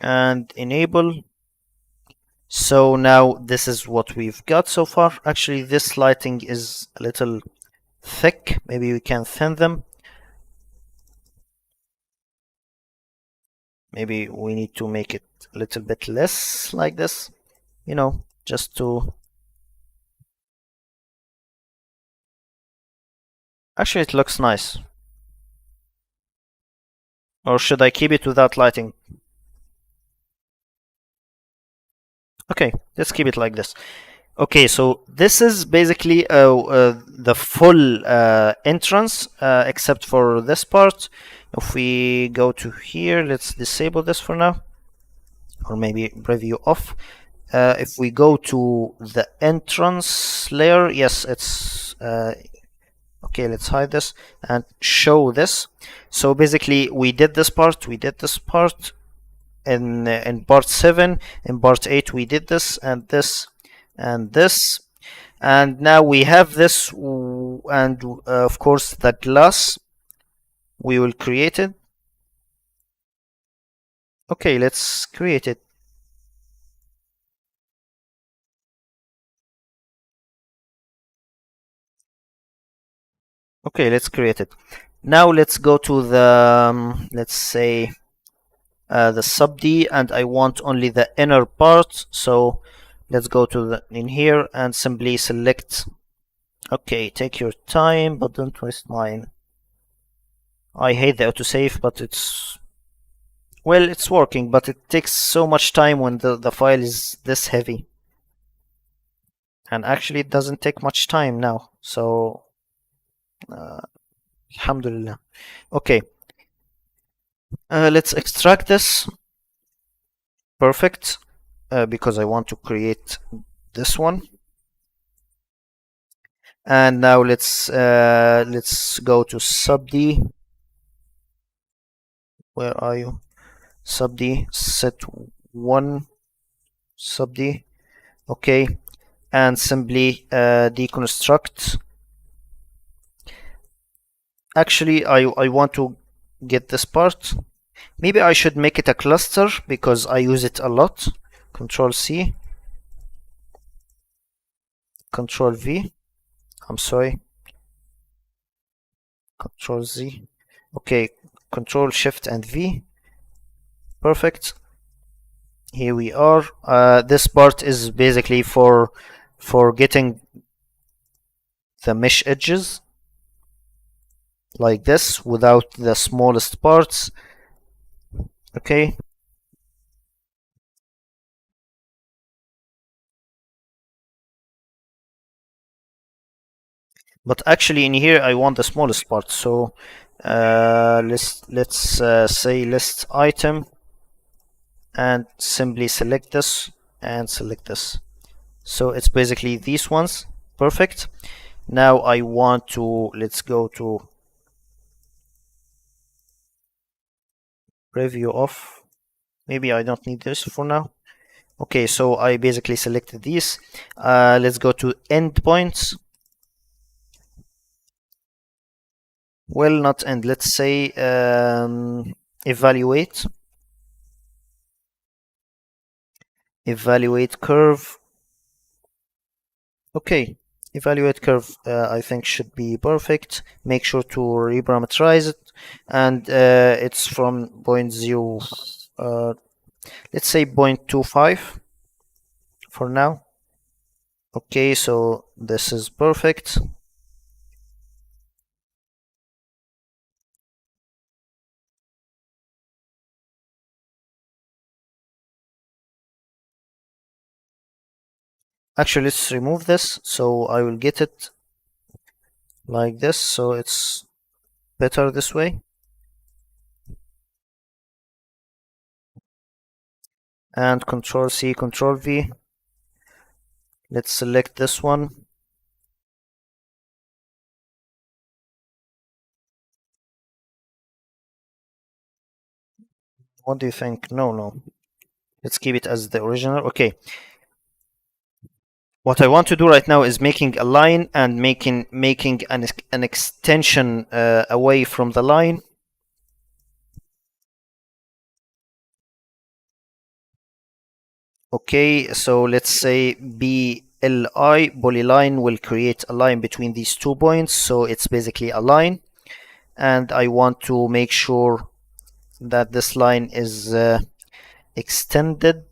and enable. So now this is what we've got so far. Actually, this lighting is a little thick. Maybe we can thin them. Maybe we need to make it a little bit less like this, you know, just to. Actually, it looks nice. Or should I keep it without lighting? Okay, let's keep it like this. Okay, so this is basically the full entrance except for this part. If we go to here, let's disable this for now, or maybe preview off. If we go to the entrance layer, yes, it's okay. Let's hide this and show this. So basically, we did this part. In part 7. In part 8, we did this and this and this, and now we have this, and of course the glass we will create it. Okay, let's create it. Okay, let's create it. Now let's go to the let's say the subd, and I want only the inner part, so let's go to in here and simply select. Okay, take your time, but don't waste mine. I hate the autosave, but it's working, but it takes so much time when the file is this heavy. And actually it doesn't take much time now, so alhamdulillah. Okay, let's extract this. Perfect, because I want to create this one. And now let's go to subd. Where are you? Subd, set 1 subd. Okay, and simply deconstruct. Actually, I want to get this part. Maybe I should make it a cluster because I use it a lot. Control C, Control V. I'm sorry. Control Z. Okay, Control Shift and V. Perfect. Here we are. This part is basically for getting the mesh edges like this without the smallest parts. Okay. But actually in here I want the smallest part, so let's say list item and simply select this and select this. So it's basically these ones. Perfect. Now I want to, let's go to preview off. Maybe I don't need this for now. Okay, so I basically selected these. Let's go to endpoints. Well, not end. Let's say evaluate. Evaluate curve. Okay, evaluate curve I think should be perfect. Make sure to reparameterize it, and it's from 0.0 let's say 0.25 for now. Okay, so this is perfect. Actually, let's remove this, so I will get it like this, so it's better this way. And Control C, Control V. Let's select this one. What do you think? No. Let's keep it as the original. Okay. What I want to do right now is making a line and making an extension away from the line. Okay, so let's say BLI, polyline, will create a line between these 2 points, so it's basically a line. And I want to make sure that this line is extended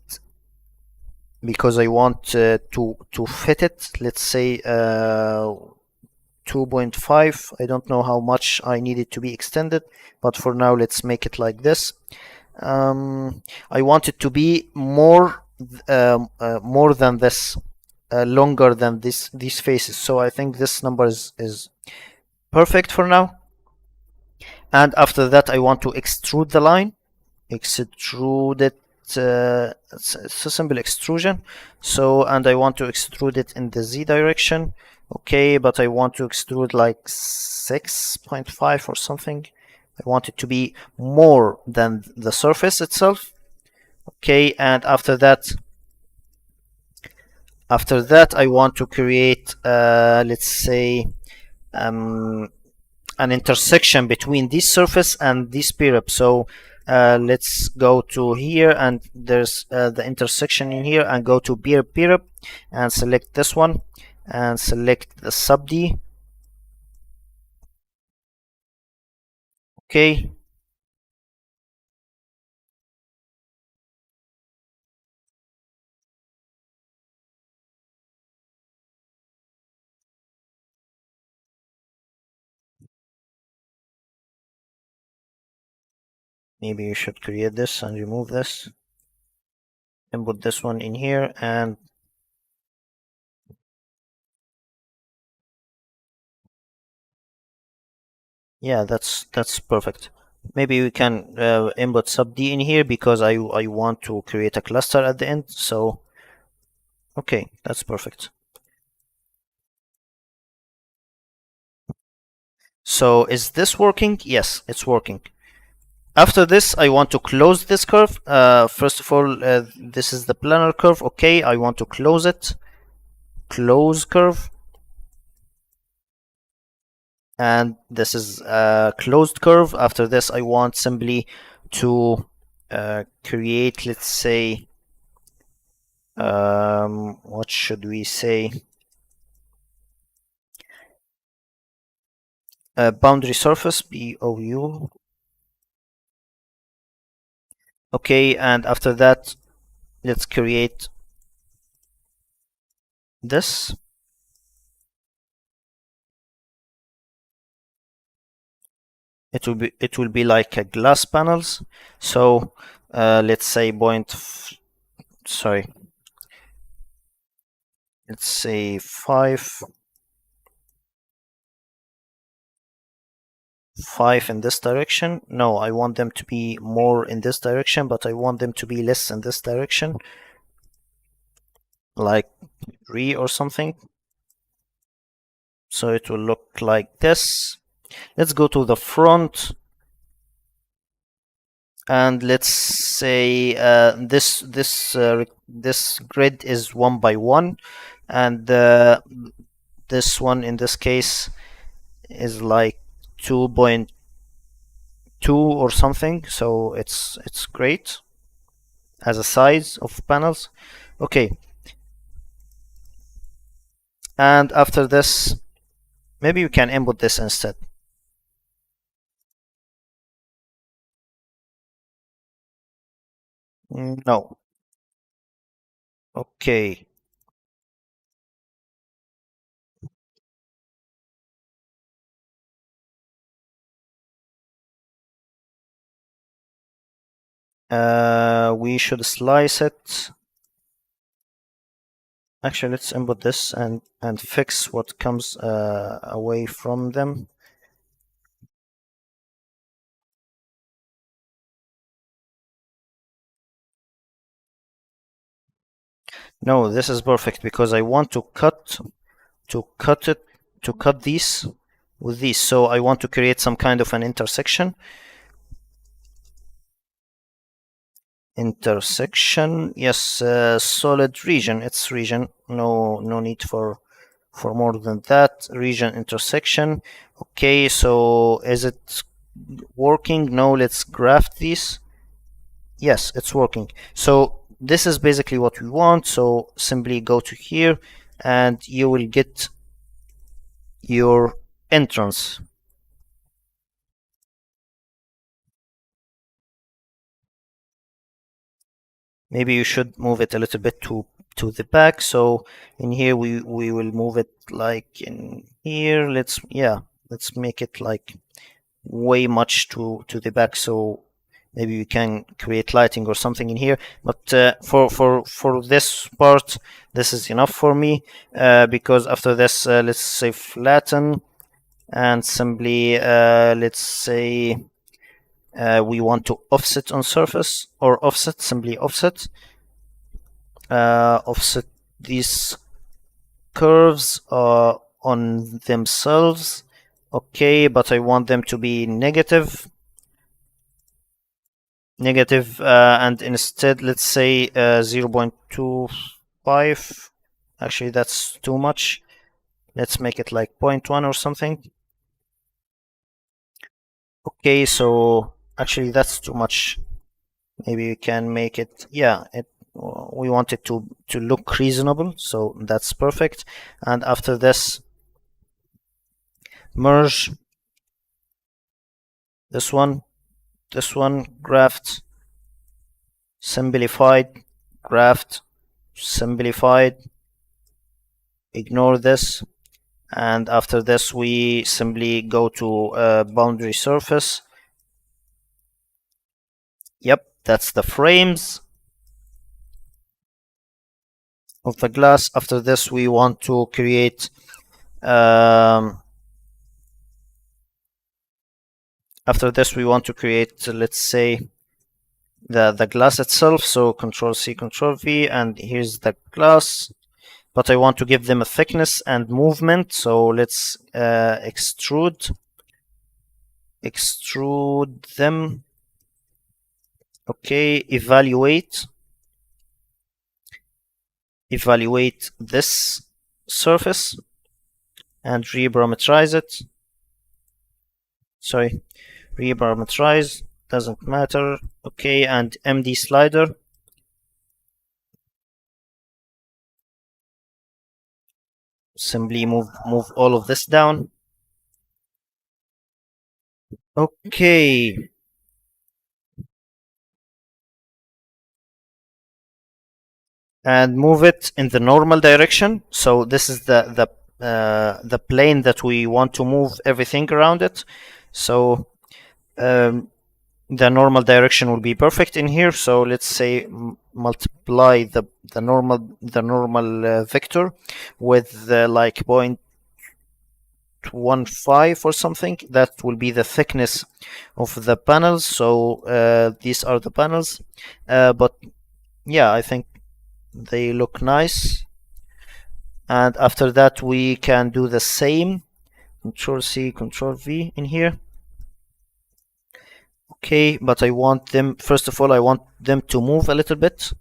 because I want to fit it. Let's say 2.5. I don't know how much I need it to be extended, but for now let's make it like this. I want it to be more than this, longer than these faces. So I think this number is perfect for now. And after that, I want to extrude the line. Extrude it. It's a simple extrusion. So, and I want to extrude it in the Z direction. Okay, but I want to extrude like 6.5 or something. I want it to be more than the surface itself. Okay, and after that I want to create let's say an intersection between this surface and this pyramid. So let's go to here, and there's the intersection in here, and go to pyramid and select this one and select the sub D. Okay, maybe you should create this and remove this and put this one in here, and yeah, that's perfect. Maybe we can input sub D in here because I want to create a cluster at the end. So okay, that's perfect. So is this working? Yes, it's working. After this, I want to close this curve. First of all, this is the planar curve. Okay, I want to close it. Close curve. And this is a closed curve. After this, I want simply to create, let's say, what should we say? Boundary surface, BOU. Okay, and after that, let's create this. It will be like a glass panels. So let's say sorry, let's say 5 5 in this direction. No, I want them to be more in this direction, but I want them to be less in this direction, like 3 or something. So it will look like this. Let's go to the front, and let's say this grid is 1 by 1, and this one in this case is like 2.2 or something, so it's great as a size of panels. Okay, and after this, maybe you can input this instead. No. Okay. We should slice it. Actually, let's input this and fix what comes away from them. No, this is perfect because I want to cut these with these. So I want to create some kind of an intersection. Yes, solid region. It's region. No need for more than that. Region intersection. Okay, so is it working? No, let's graft these. Yes, it's working. So this is basically what we want. So simply go to here and you will get your entrance. Maybe you should move it a little bit to the back. So in here we will move it like in here. Let's make it like way much to the back, so maybe we can create lighting or something in here, but for this part this is enough for me, because after this let's say flatten, and simply let's say we want to offset on surface, or simply offset these curves on themselves. Okay, but I want them to be negative, and instead let's say 0.25. Actually, that's too much. Let's make it like 0.1 or something. Okay, so actually that's too much. Maybe we can make it, we want it to look reasonable, so that's perfect. And after this, merge this one, graft, simplified, graft, simplified, ignore this, and after this we simply go to boundary surface. Yep, that's the frames of the glass. After this we want to create let's say the glass itself. So Control C, Control V, and here's the glass, but I want to give them a thickness and movement, so let's extrude them. Okay, evaluate this surface and reparameterize it. Sorry, reparameterize, doesn't matter. Okay, and MD slider. Simply move all of this down. Okay. And move it in the normal direction. So this is the plane that we want to move everything around it. So the normal direction will be perfect in here. So let's say multiply the normal vector with like 0.15 or something. That will be the thickness of the panels. So these are the panels, but yeah, I think they look nice. And after that we can do the same, Control C, Control V in here. Okay, but I want them, first of all, I want them to move a little bit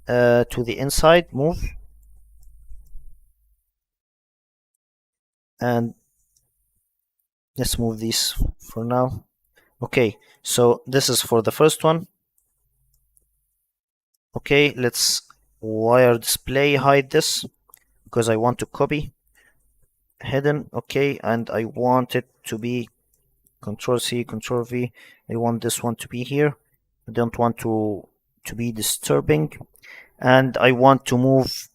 to the inside, move. And let's move these for now. Okay, so this is for the first one. Okay, let's wire display hide this because I want to copy hidden. Okay, and I want it to be Control C, Control V. I want this one to be here. I don't want to be disturbing, and I want to move.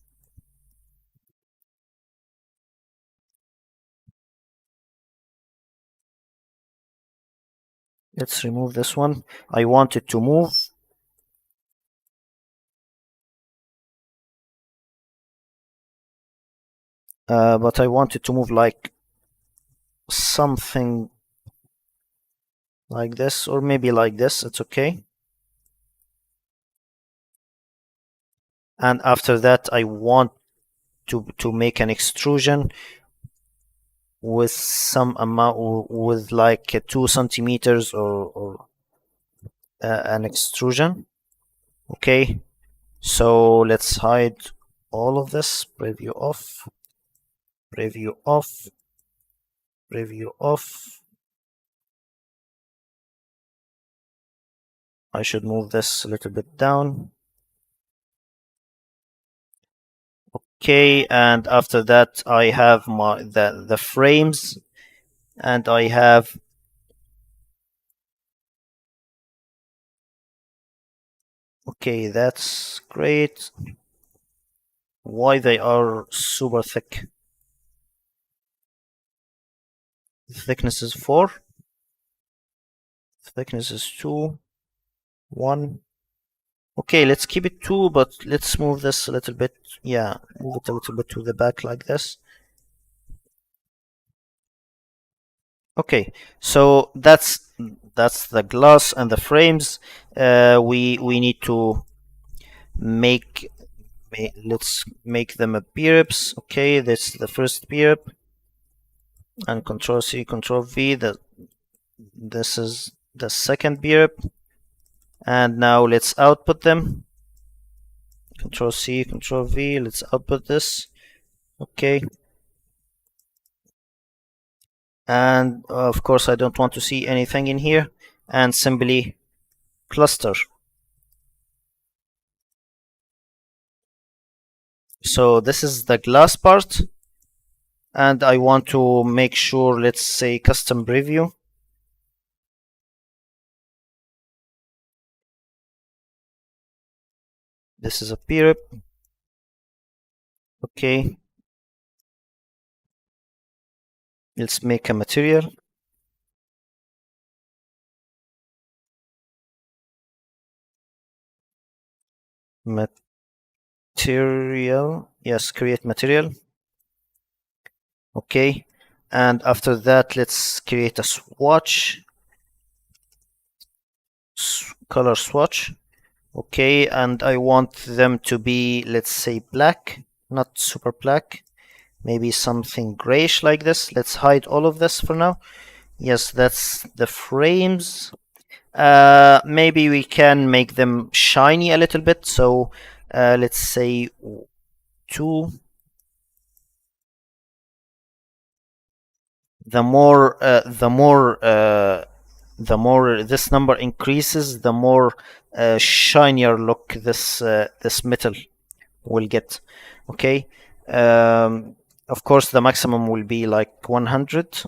Let's remove this one. I want it to move. But I want it to move like something like this, or maybe like this. It's okay. And after that, I want to make an extrusion with some amount, with like 2 centimeters or an extrusion. Okay, so let's hide all of this. Preview off, preview off, preview off. I should move this a little bit down. Okay, and after that I have my the frames, and I have okay, that's great. Why they are super thick? Thickness is 4, thickness is 2, 1. Okay, let's keep it 2, but let's move this a little bit. Yeah, move it a little bit to the back like this. Okay, so that's the glass and the frames. We need to make let's make them a beer-ups. Okay, this is the first beer-up, and Control C, Control V. This is the second beer-up, and now let's output them. Control C, Control V. Let's output this. Okay, and of course I don't want to see anything in here, and simply cluster. So this is the glass part, and I want to make sure, let's say custom preview. This is a beer-up. Okay, let's make a material. Material, yes, create material. Okay, and after that let's create a swatch, color swatch. Okay, and I want them to be, let's say black, not super black, maybe something grayish like this. Let's hide all of this for now. Yes, that's the frames. Maybe we can make them shiny a little bit, so let's say 2. The more this number increases, the more shinier look this metal will get. Okay, of course the maximum will be like 100,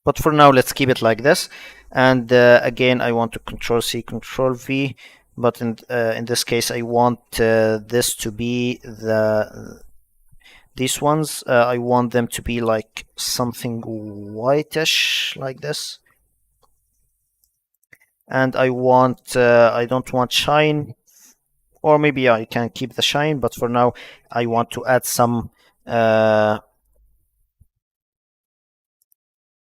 but for now let's keep it like this. And again I want to Control C, Control V, but in this case I want this to be these ones, I want them to be like something whitish like this. And I want, I don't want shine, or maybe I can keep the shine, but for now I want to add some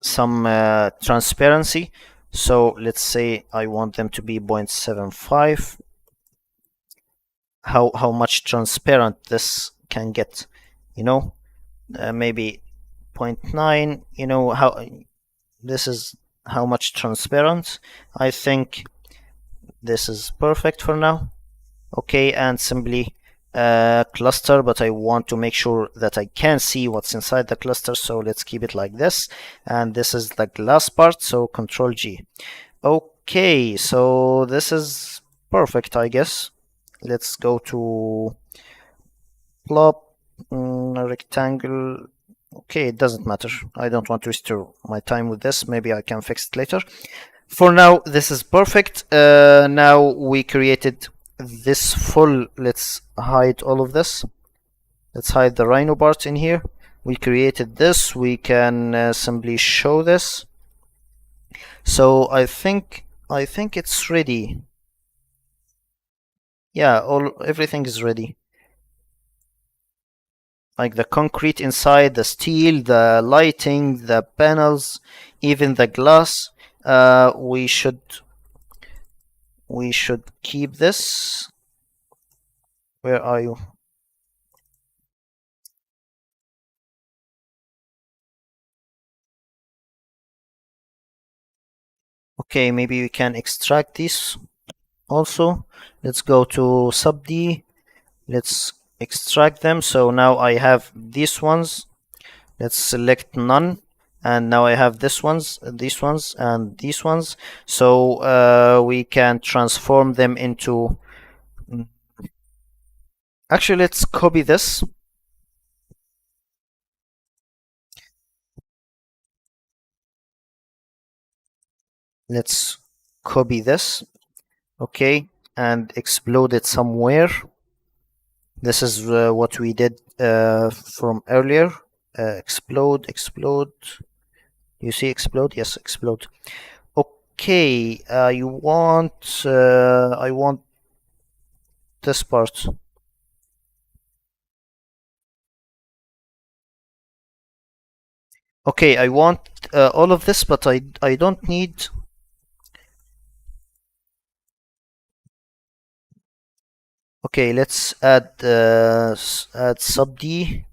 transparency. So let's say I want them to be 0.75. How much transparent this can get, you know, maybe zero point 0.9. You know how this is how much transparent. I think this is perfect for now. Okay, and simply cluster, but I want to make sure that I can see what's inside the cluster, so let's keep it like this. And this is the glass part, so Control G. Okay, so this is perfect, I guess. Let's go to plop, rectangle. Okay, it doesn't matter. I don't want to waste my time with this. Maybe I can fix it later. For now, this is perfect. Now we created this full. Let's hide all of this. Let's hide the Rhino part in here. We created this. We can simply show this. So I think it's ready. Yeah, everything is ready. Like the concrete inside, the steel, the lighting, the panels, even the glass. We should keep this. Where are you? Okay, maybe we can extract this also. Let's go to Subd. Let's extract them. So now I have these ones. Let's select none. And now I have these ones, and these ones. So we can transform them into. Actually, let's copy this. Let's copy this. Okay, and explode it somewhere. This is what we did from earlier. Explode. You see explode? Yes, explode. Okay, I want this part. Okay, I want all of this, but I don't need. Okay, let's add sub D.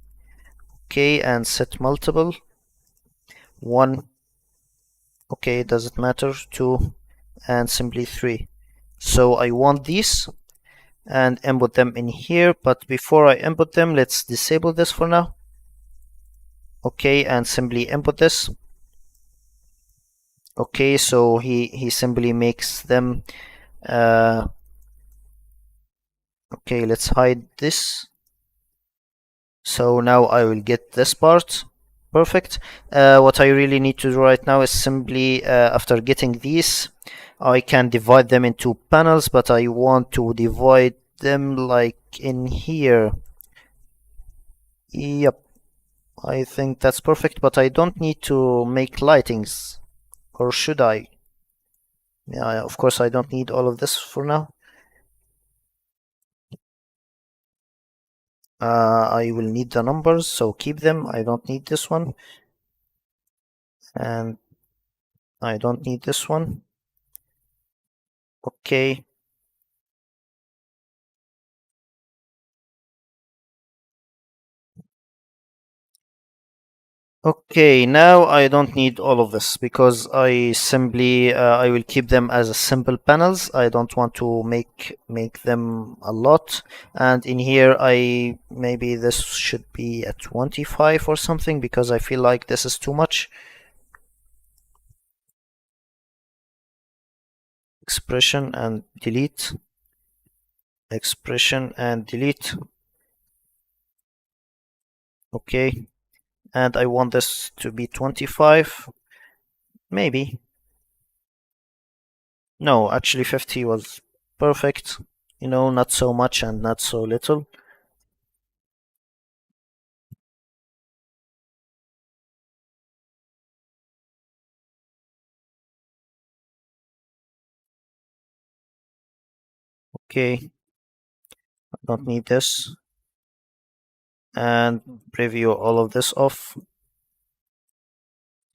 Okay, and set multiple. One. Okay, does it matter? Two, and simply three. So I want these and input them in here, but before I input them, let's disable this for now. Okay, and simply input this. Okay, so he simply makes them okay, let's hide this. So now I will get this part. Perfect. What I really need to do right now is simply after getting these, I can divide them into panels, but I want to divide them like in here. Yep, I think that's perfect, but I don't need to make lightings, or should I? Yeah, of course I don't need all of this for now. I will need the numbers, so keep them. I don't need this one, and I don't need this one. Okay. Okay, now I don't need all of this because I simply I will keep them as simple panels. I don't want to make them a lot. And in here I maybe this should be at 25 or something because I feel like this is too much. Expression and delete. Expression and delete. Okay. And I want this to be 25. Maybe. No, actually 50 was perfect. You know, not so much and not so little. Okay, I don't need this. And preview all of this off.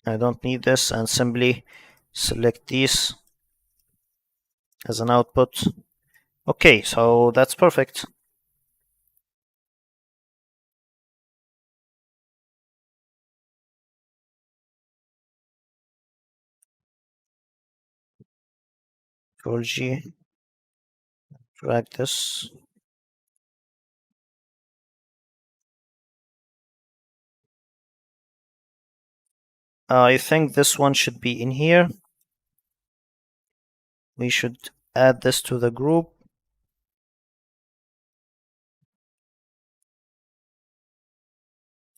I don't need this, and simply select these as an output. Okay, so that's perfect. Control G, drag this. I think this one should be in here. We should add this to the group.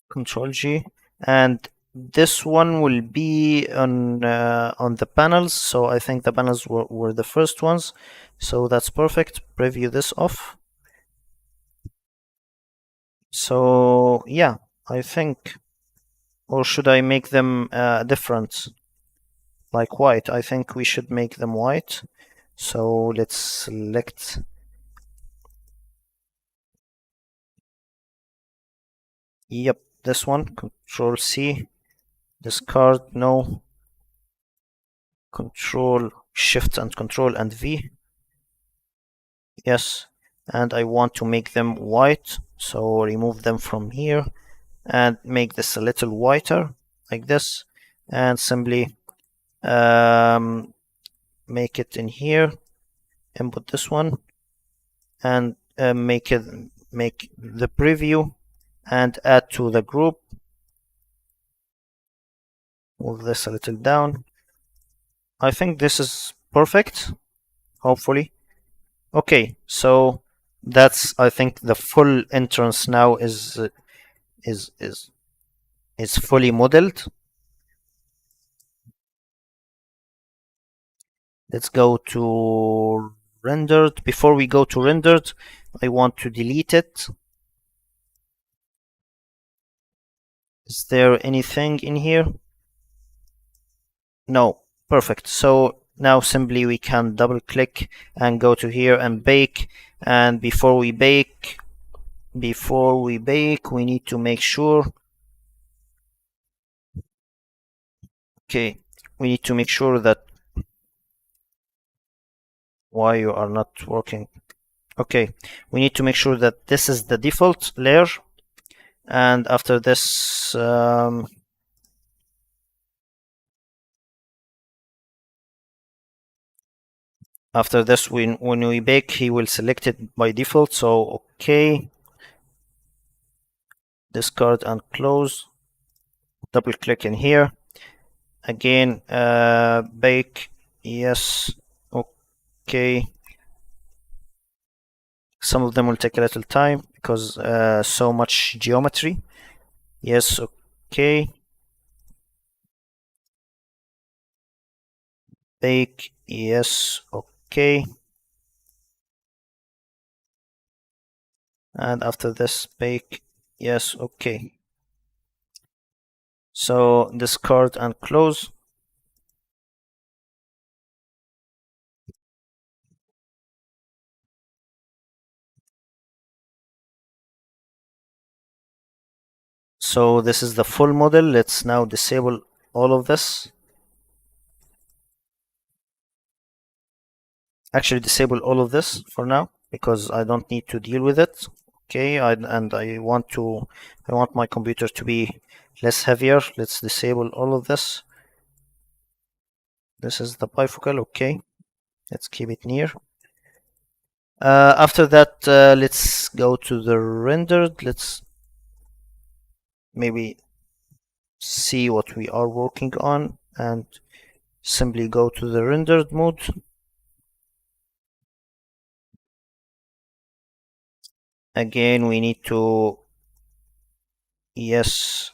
Control G, and this one will be on the panels. So I think the panels were the first ones. So that's perfect. Preview this off. So yeah, I think, or should I make them different, like white? I think we should make them white. So let's select. Yep, this one. Control C. Discard. No. Control Shift and Control and V. Yes, and I want to make them white, so remove them from here and make this a little whiter like this, and simply make it in here, input this one, and make the preview and add to the group. Move this a little down. I think this is perfect, hopefully. Okay, so that's, I think, the full entrance now is fully modeled. Let's go to rendered. Before we go to rendered, I want to delete it. Is there anything in here? No. Perfect. So now simply we can double click and go to here and bake. And before we bake, we need to make sure. Okay, we need to make sure that why you are not working. Okay, we need to make sure that this is the default layer, and after this when we bake, he will select it by default. So okay, discard and close, double click in here again, bake, yes, okay. Some of them will take a little time because so much geometry. Yes, okay. Bake, yes, okay. And after this, bake, yes, okay. So discard and close. So this is the full model. Let's now disable all of this. Actually disable all of this for now because I don't need to deal with it. Okay, and I want my computer to be less heavier. Let's disable all of this. This is the bifocal. Okay, let's keep it near. After that, let's go to the rendered. Let's maybe see what we are working on and simply go to the rendered mode. Again, we need to, yes,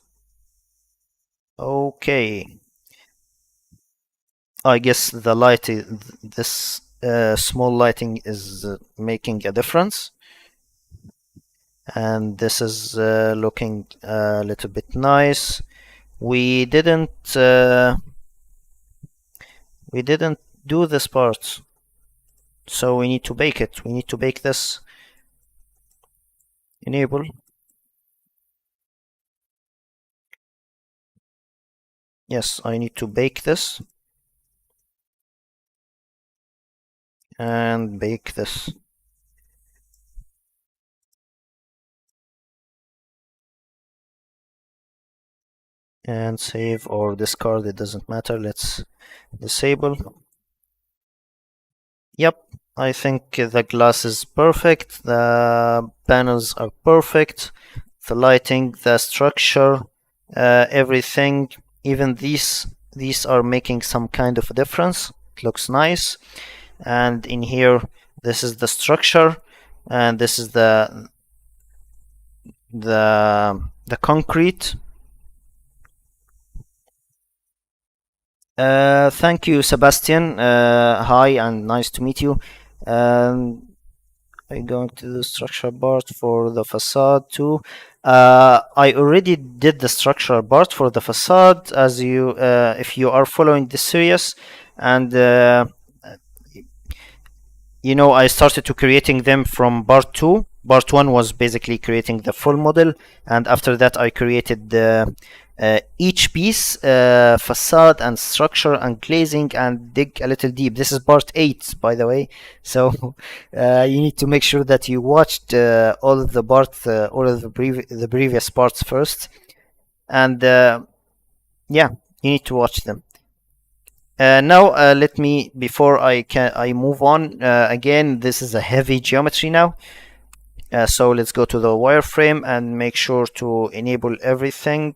okay. I guess the light, this small lighting is making a difference, and this is looking a little bit nice. We didn't do this part, so we need to bake it. We need to bake this. Enable. Yes, I need to bake this and bake this. And save or discard, it doesn't matter. Let's disable. Yep, I think the glass is perfect, the panels are perfect, the lighting, the structure, everything, even these are making some kind of a difference. It looks nice. And in here, this is the structure, and this is the concrete. Thank you, Sebastian. Hi, and nice to meet you. Um, I'm going to the structure part for the facade too. I already did the structure part for the facade, as you, if you are following this series, and you know, I started to creating them from part 2. Part 1 was basically creating the full model, and after that I created each piece, facade and structure and glazing, and dig a little deep. This is part 8, by the way, so you need to make sure that you watched all of the parts, all of the previous parts first, and yeah, you need to watch them. Now let me, before I move on again, this is a heavy geometry now, so let's go to the wireframe and make sure to enable everything.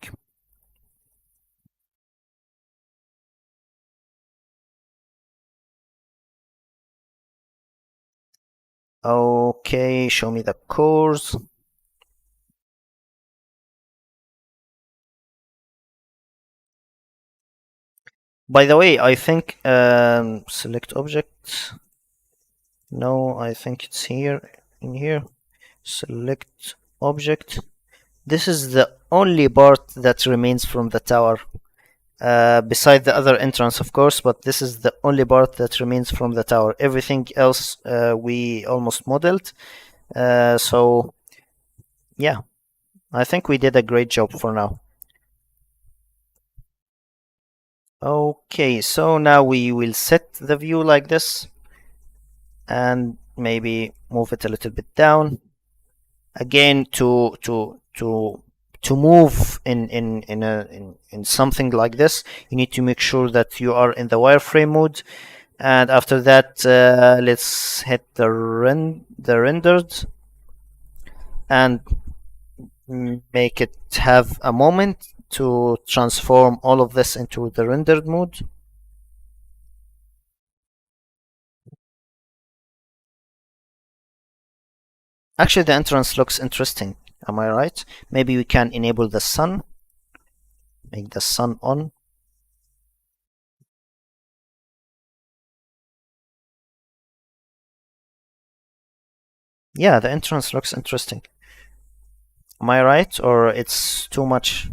Okay, show me the cores. By the way, I think select object. No, I think it's here, in here. Select object. This is the only part that remains from the tower. Beside the other entrance, of course, but this is the only part that remains from the tower. Everything else we almost modeled. So, yeah, I think we did a great job for now. Okay, so now we will set the view like this and maybe move it a little bit down. Again, to move in something like this, you need to make sure that you are in the wireframe mode. And after that, let's hit the rendered and make it have a moment to transform all of this into the rendered mode. Actually, the entrance looks interesting. Am I right? Maybe we can enable the sun, make the sun on. Yeah, the entrance looks interesting. Am I right, or it's too much?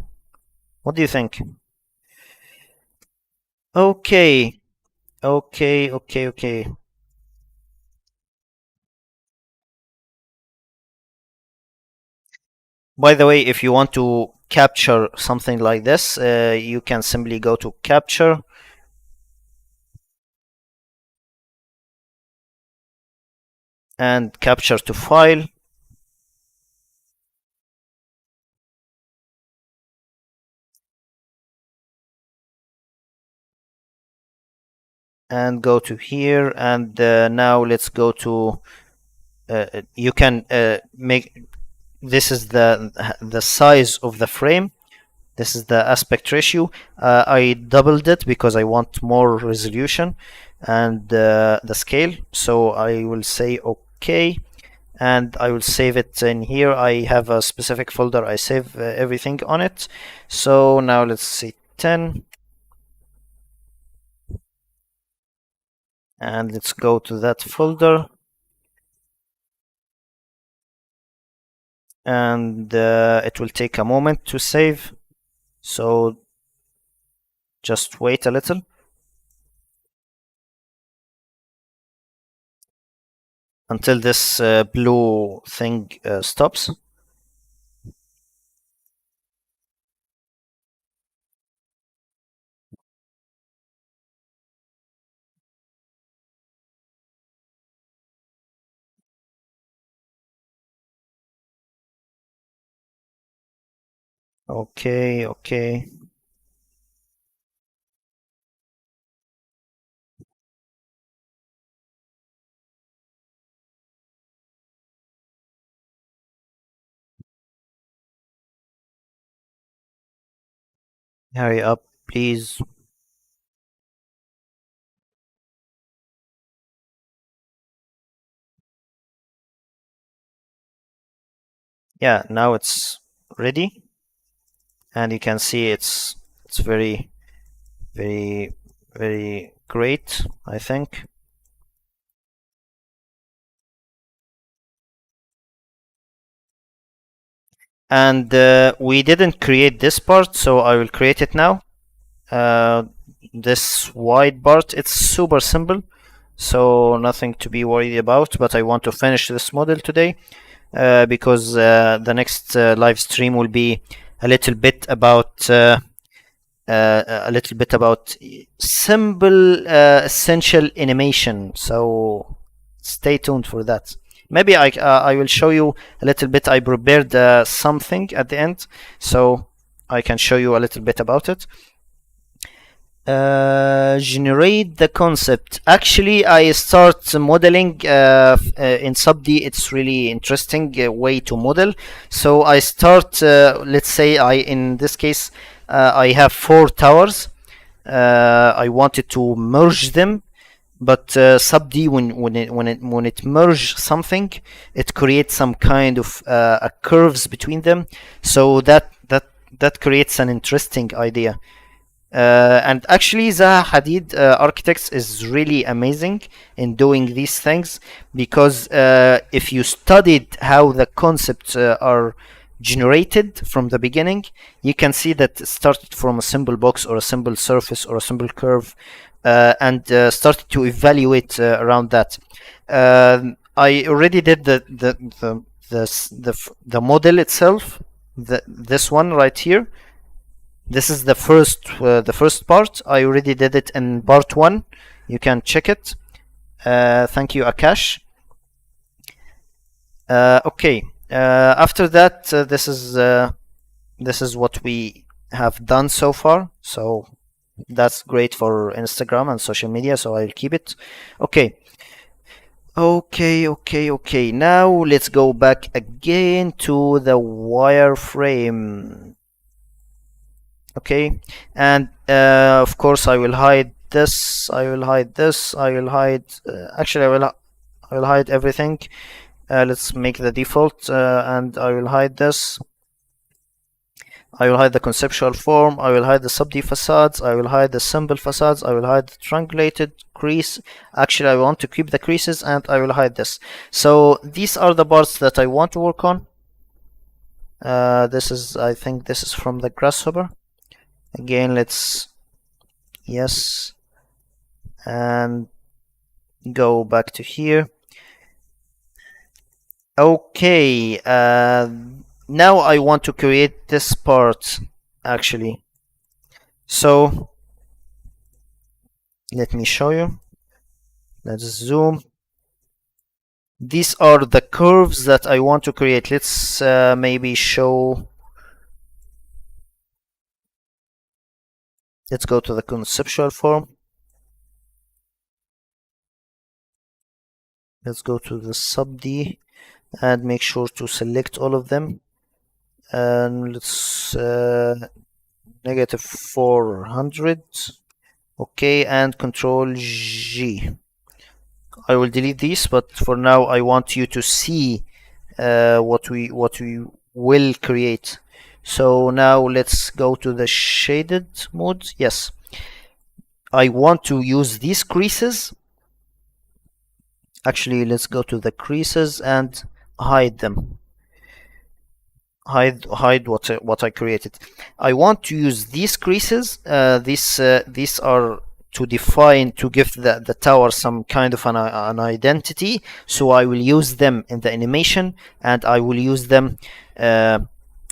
What do you think? Okay, okay. By the way, if you want to capture something like this, you can simply go to capture and capture to file. And go to here, and now let's go to you can make, this is the size of the frame, this is the aspect ratio. I doubled it because I want more resolution, and the scale, so I will say okay, and I will save it in here. I have a specific folder, I save everything on it. So now let's see 10, and let's go to that folder, and it will take a moment to save, so just wait a little until this blue thing stops. Okay, okay. Hurry up, please. Yeah, now it's ready, and you can see it's very, very, very great, I think. And we didn't create this part, so I will create it now. Uh, this wide part, it's super simple, so nothing to be worried about, but I want to finish this model today because the next live stream will be a little bit about simple essential animation, so stay tuned for that. Maybe I will show you a little bit. I prepared something at the end, so I can show you a little bit about it. Generate the concept. Actually, I start modeling in Subd. It's really interesting way to model. So I start. Let's say in this case I have 4 towers. I wanted to merge them, but Subd when it merge something, it creates some kind of curves between them. So that creates an interesting idea. And actually, the Hadid architects is really amazing in doing these things, because if you studied how the concepts are generated from the beginning, you can see that it started from a simple box or a simple surface or a simple curve, and started to evaluate around that. I already did the model itself, this one right here. This is the first part. I already did it in part 1. You can check it. Thank you, Akash. Okay. After that, this is what we have done so far. So that's great for Instagram and social media. So I'll keep it. Okay. Okay. Now let's go back again to the wireframe. Okay, and of course I will hide this. I will hide this. I will hide. Actually, I will hide everything. Let's make the default, and I will hide this. I will hide the conceptual form. I will hide the Subd facades. I will hide the simple facades. I will hide the triangulated crease. Actually, I want to keep the creases, and I will hide this. So these are the parts that I want to work on. This is, I think, this is from the Grasshopper. Again, let's, yes, and go back to here. Okay, now I want to create this part, actually. So let me show you. Let's zoom. These are the curves that I want to create. Let's maybe show. Let's go to the conceptual form. Let's go to the Subd and make sure to select all of them. And let's negative 400. Okay, and Control G. I will delete these, but for now I want you to see what we will create. So now let's go to the shaded mode. Yes, I want to use these creases. Actually, let's go to the creases and hide them. Hide what I created. I want to use these creases. These are to define, to give the tower some kind of an identity. So I will use them in the animation, and I will use them.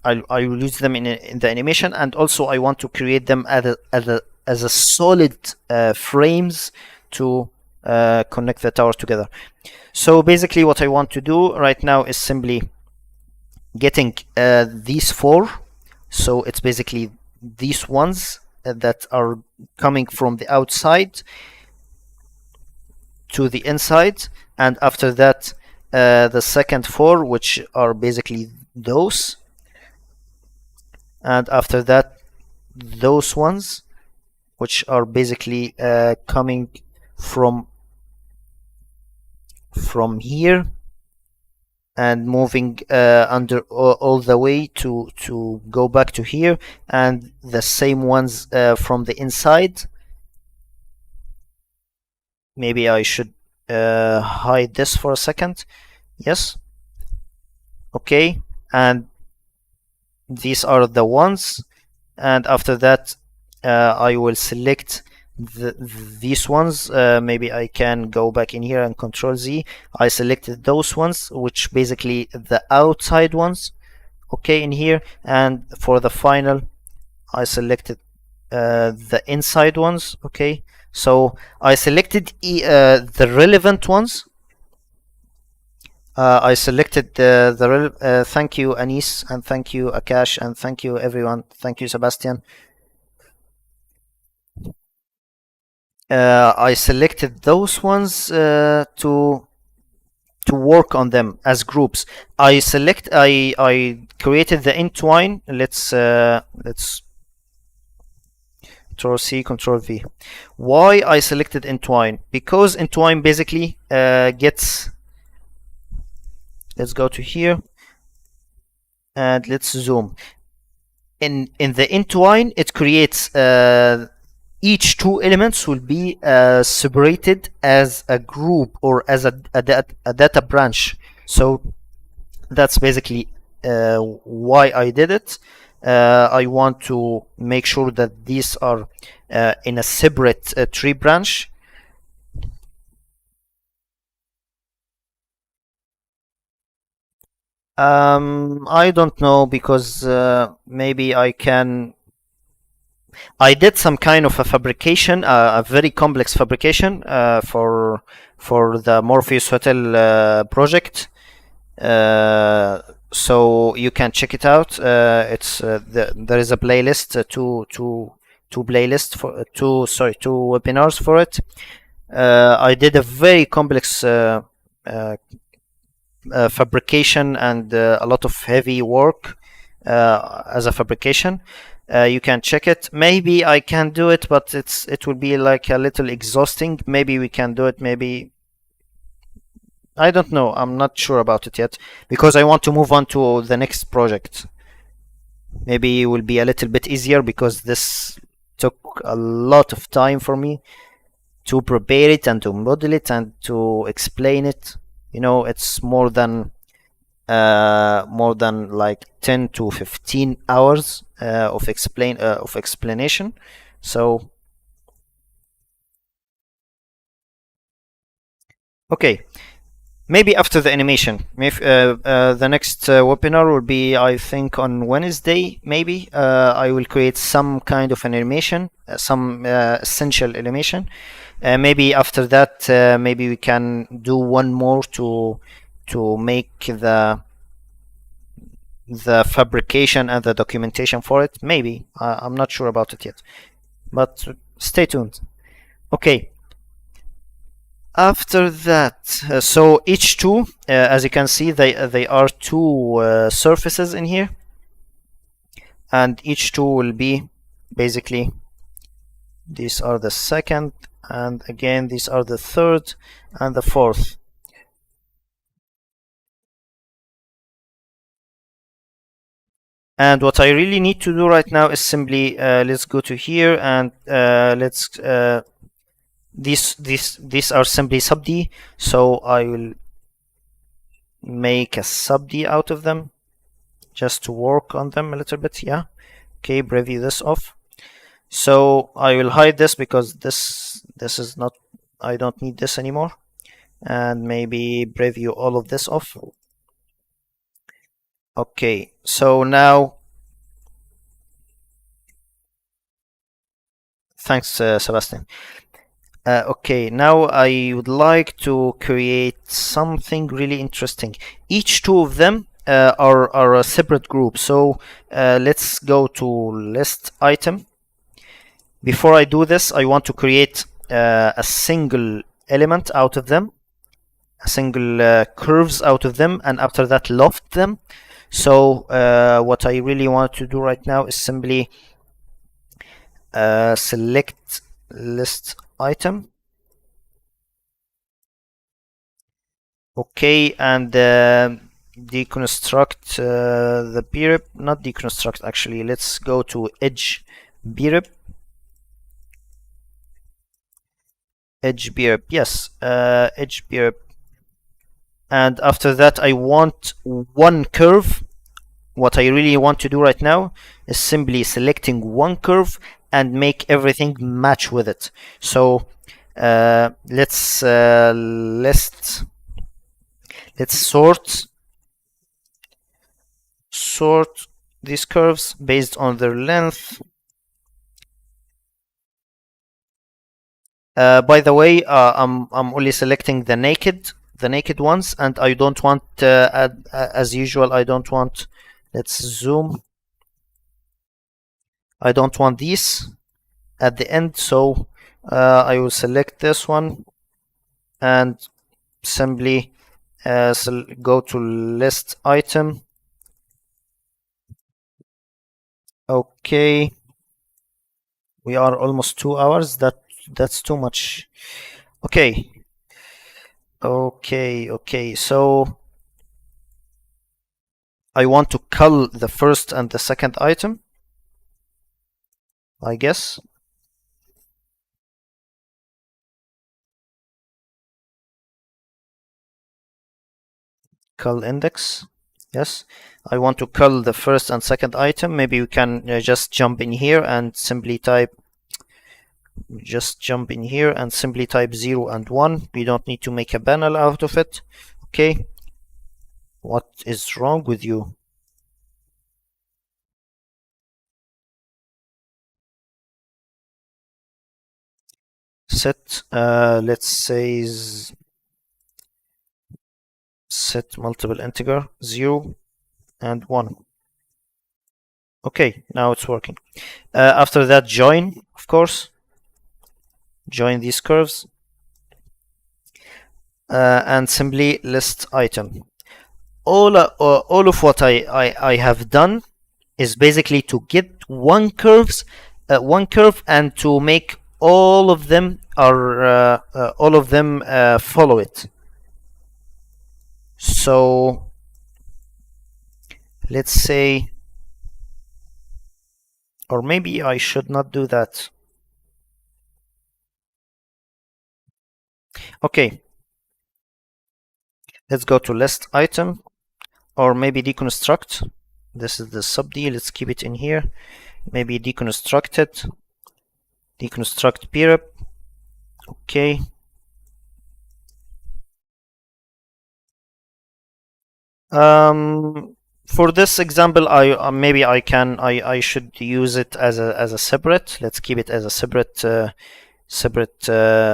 I will use them in the animation, and also I want to create them as a solid frames to connect the tower together. So basically, what I want to do right now is simply getting these 4 So it's basically these ones that are coming from the outside to the inside, and after that the second four, which are basically those, and after that those ones, which are basically coming from here and moving under all the way to go back to here, and the same ones from the inside. Maybe I should hide this for a second. Yes. Okay, and these are the ones, and after that I will select these ones. Maybe I can go back in here and Control Z. I selected those ones, which basically the outside ones. Okay, in here, and for the final I selected the inside ones. Okay, so I selected the relevant ones. I selected thank you Anis, and thank you Akash, and thank you everyone. Thank you Sebastian. I selected those ones to work on them as groups. I created the entwine. Let's Control C, Control V. Why I selected entwine? Because entwine basically gets. Let's go to here and let's zoom. In the entwine, it creates each two elements will be separated as a group or as a data branch. So that's basically why I did it. I want to make sure that these are in a separate tree branch. I don't know, because maybe I did some kind of a fabrication, a very complex fabrication for the Morpheus Hotel project. So you can check it out. It's there is a playlist, two playlists for two webinars for it. I did a very complex fabrication and a lot of heavy work as a fabrication. You can check it. Maybe I can do it, but it will be like a little exhausting. Maybe we can do it. Maybe I don't know. I'm not sure about it yet, because I want to move on to the next project. Maybe it will be a little bit easier, because this took a lot of time for me to prepare it and to model it and to explain it. You know, it's more than like 10 to 15 hours of explanation. So okay, maybe after the animation, maybe the next webinar will be, I think, on Wednesday. Maybe I will create some kind of an animation, some essential animation. Maybe after that, maybe we can do one more to make the fabrication and the documentation for it. Maybe I'm not sure about it yet, but stay tuned. Okay. After that, so each two, as you can see, they are two surfaces in here, and each two will be basically, these are the second, and again these are the third and the fourth. And what I really need to do right now is simply let's go to here and let's these are simply sub-D, so I will make a sub-D out of them just to work on them a little bit. Yeah, okay, preview this off. So I will hide this, because this is not, I don't need this anymore, and maybe preview all of this off. Okay, so now thanks Sebastian. Okay, now I would like to create something really interesting. Each two of them are a separate group. So let's go to list item. Before I do this, I want to create a single element out of them, a single curves out of them, and after that loft them. So what I really want to do right now is simply select list item. Okay, and deconstruct the brep, not deconstruct actually, let's go to edge brep. Edge brep, yes, edge brep. And after that I want one curve. What I really want to do right now is simply selecting one curve and make everything match with it. So let's sort these curves based on their length. By the way, I'm only selecting the naked ones, and I don't want as usual, I don't want, let's zoom, I don't want these at the end, so I will select this one and simply go to list item. Okay, we are almost 2 hours. That's too much. Okay, so I want to cull the first and the second item, I guess. Cull index, yes. I want to cull the first and second item. Maybe we can just jump in here and simply type 0 and 1. We don't need to make a panel out of it. Okay, what is wrong with you? Set let's say set multiple integer 0 and 1. Okay, now it's working. After that, join, of course, join these curves and simply list item. All of what I have done is basically to get one curve and to make all of them follow it. So let's say, or maybe I should not do that. Okay, let's go to list item, or maybe deconstruct. This is the subd, let's keep it in here. Maybe deconstruct it, deconstruct brep. Okay, for this example, I should use it as a separate. Let's keep it as a separate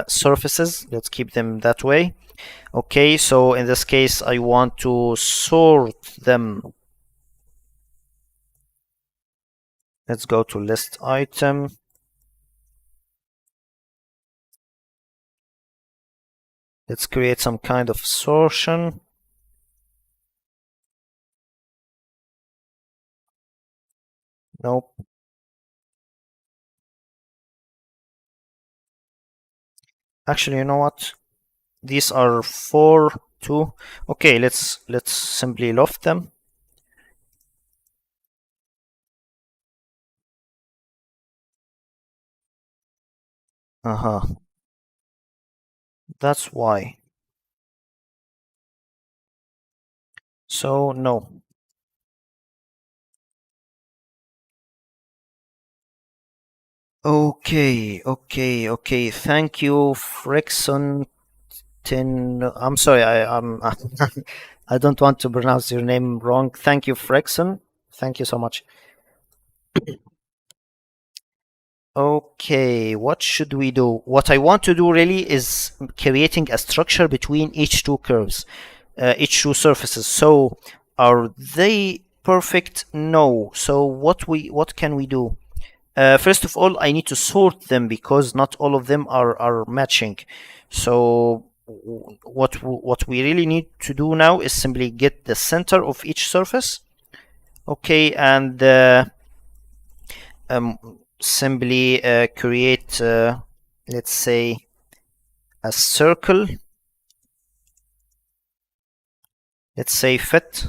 surfaces. Let's keep them that way. Okay, so in this case, I want to sort them. Let's go to list item. Let's create some kind of sortation. Nope. Actually, you know what? These are 4, 2. Okay, let's simply loft them. That's why. So no. Okay. Thank you, Frickson. I'm sorry, I don't want to pronounce your name wrong. Thank you, Frickson. Thank you so much. Okay, what should we do? What I want to do really is creating a structure between each two curves, each two surfaces. So Are they perfect? No. So what can we do? First of all, I need to sort them because not all of them are matching. So what we really need to do now is simply get the center of each surface. Okay, and simply create, let's say, a circle. Let's say fit.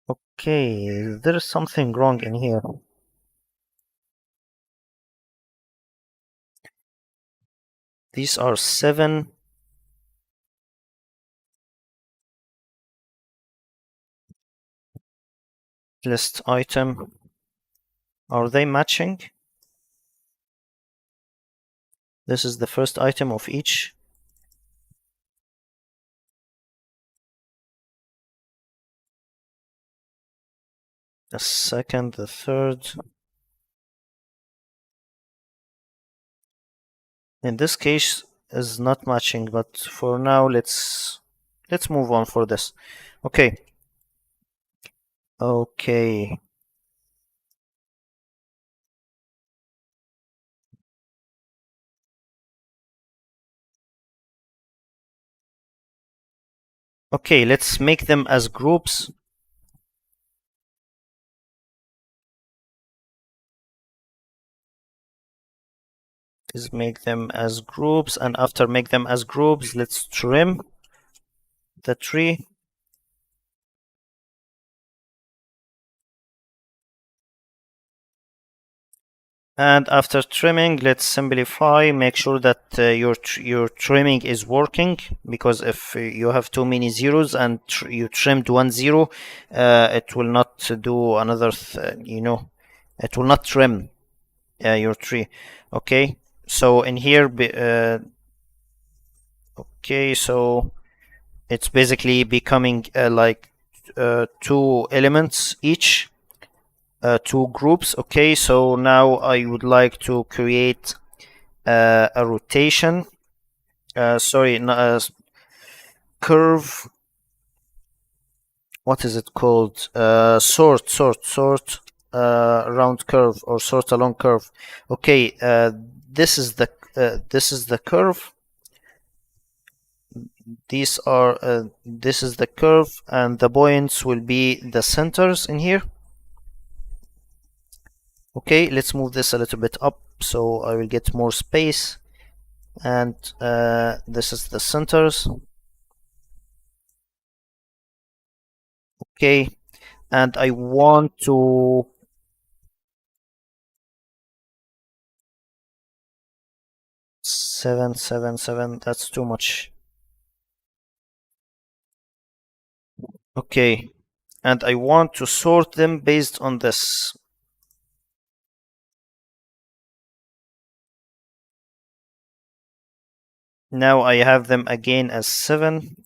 Okay, there is something wrong in here. These are 7 list item. Are they matching? This is the first item of each. The second, the third. In this case is not matching, but for now let's move on for this. Okay. Okay. Okay, let's make them as groups. Let's make them as groups, and after make them as groups, let's trim the tree. And after trimming, let's simplify, make sure that your trimming is working, because if you have too many zeros and you trimmed 1 0, it will not do another, it will not trim your tree. Okay, so in here, okay, so it's basically becoming like 2 elements each. 2 groups. Okay, so now I would like to create a rotation. Sorry, curve. What is it called? Sort. Round curve or sort along curve. Okay, this is the curve. This is the curve, and the points will be the centers in here. Okay, let's move this a little bit up so I will get more space. And this is the centers. Okay, and I want to seven. That's too much. Okay, and I want to sort them based on this. Now I have them again as 7.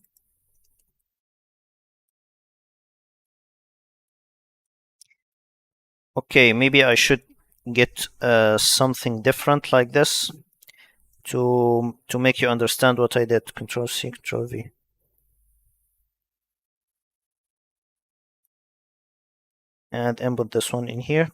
Okay, maybe I should get something different like this to make you understand what I did. Control C, Control V. And input this one in here.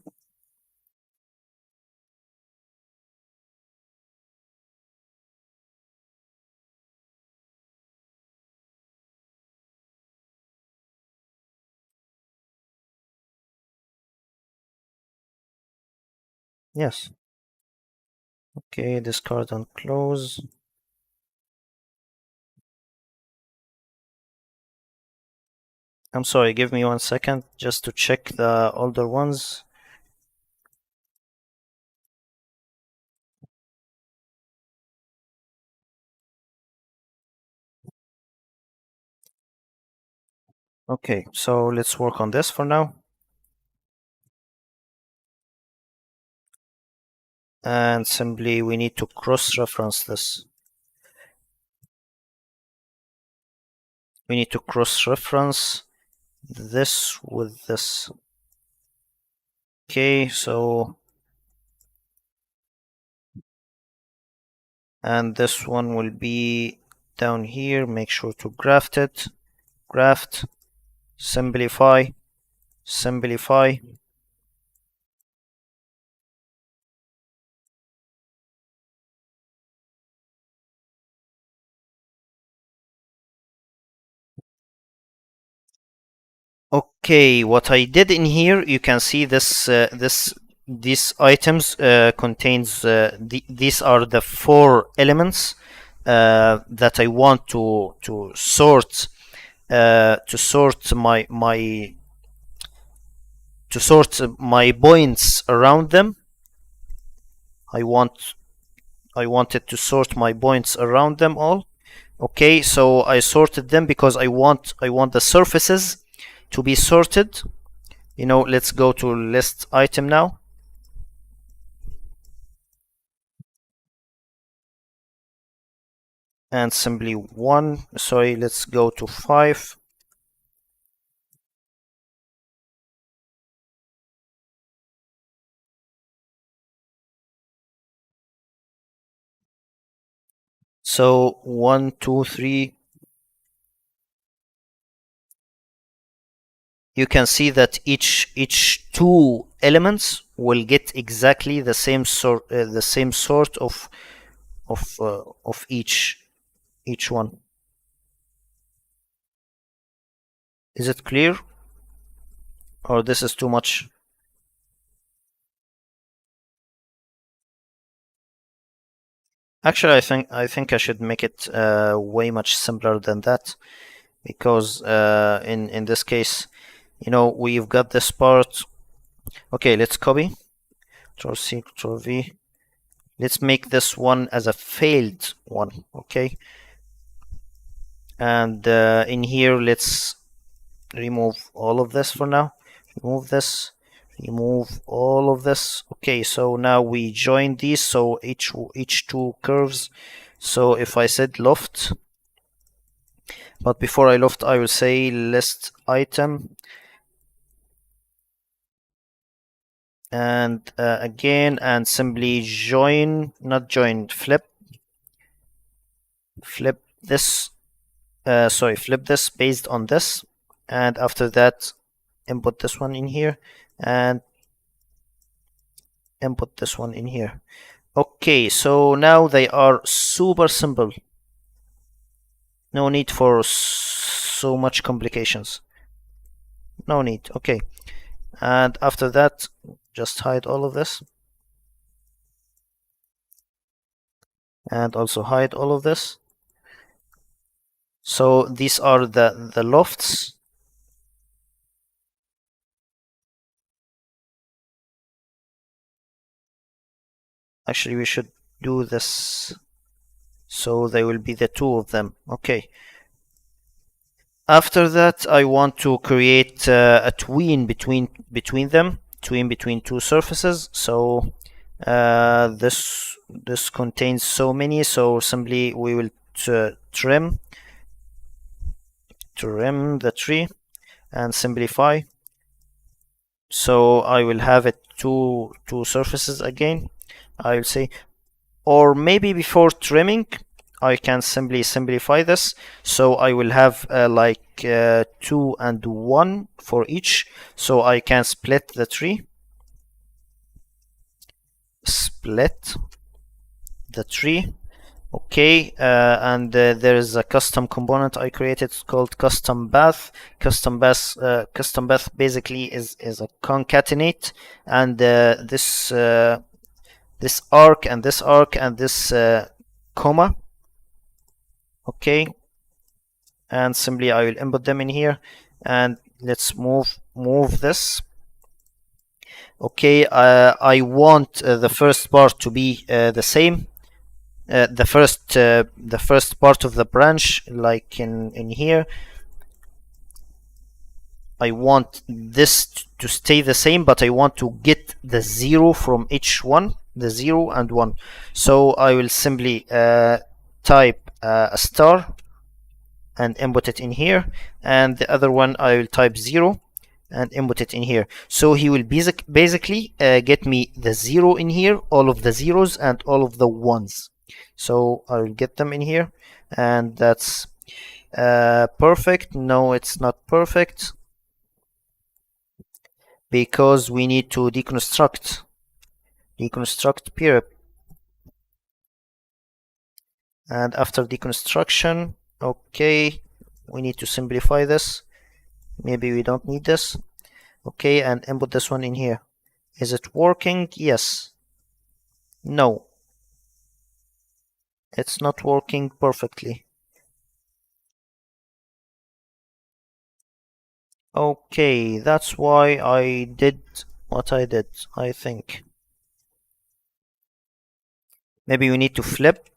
Yes. Okay, discard and close. I'm sorry, give me 1 second just to check the older ones. Okay, so let's work on this for now. And simply we need to cross-reference this. We need to cross-reference this with this. Okay, so and this one will be down here. Make sure to graft it. Graft, simplify, simplify. Okay, what I did in here, you can see these items contains these are the 4 elements that I want to sort my points around them. I wanted to sort my points around them all. Okay, so I sorted them because I want the surfaces to be sorted. Let's go to list item now. And simply 1, sorry, let's go to 5. So 1, 2, 3. You can see that each 2 elements will get exactly the same sort of each one. Is it clear, or this is too much? Actually, I think I should make it way much simpler than that, because in this case, we've got this part. Okay, let's copy. Control C, Control V. Let's make this one as a failed one. Okay, and in here, let's remove all of this for now. Remove this. Remove all of this. Okay, so now we join these, so each 2 curves. So if I said loft, but before I loft, I will say list item, and again, and simply join, not join, flip this, flip this based on this, and after that input this one in here and input this one in here. Okay, so now they are super simple. No need for so much complications. No need. Okay, and after that, just hide all of this, and also hide all of this. So these are the lofts. Actually, we should do this so they will be the 2 of them. Okay. After that, I want to create a tween between them, tween between 2 surfaces. So this contains so many. So simply we will trim the tree and simplify. So I will have it two surfaces again. I will say, or maybe before trimming, I can simply simplify this. So I will have like 2 and 1 for each. So I can split the tree. Split the tree. Okay, and there is a custom component I created called custom path. Custom path basically is a concatenate, and this arc and this arc and this comma. Okay, and simply I will input them in here, and let's move this. Okay, I want the first part to be the same. The first part of the branch, like in here, I want this to stay the same, but I want to get the 0 from each one, the 0 and 1. So I will simply type a star and input it in here, and the other one I will type 0 and input it in here. So he will basically get me the 0 in here, all of the zeros and all of the ones. So I will get them in here, and that's perfect. No, it's not perfect, because we need to deconstruct peer. And after deconstruction, okay, we need to simplify this. Maybe we don't need this. Okay, and input this one in here. Is it working? Yes. No. It's not working perfectly. Okay, that's why I did what I did, I think. Maybe we need to flip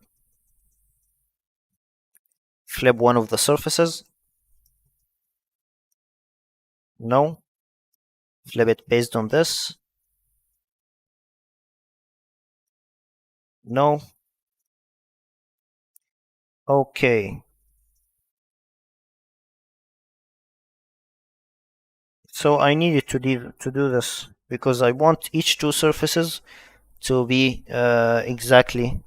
one of the surfaces. No. Flip it based on this. No. Okay. So I needed to do this because I want each two surfaces to be exactly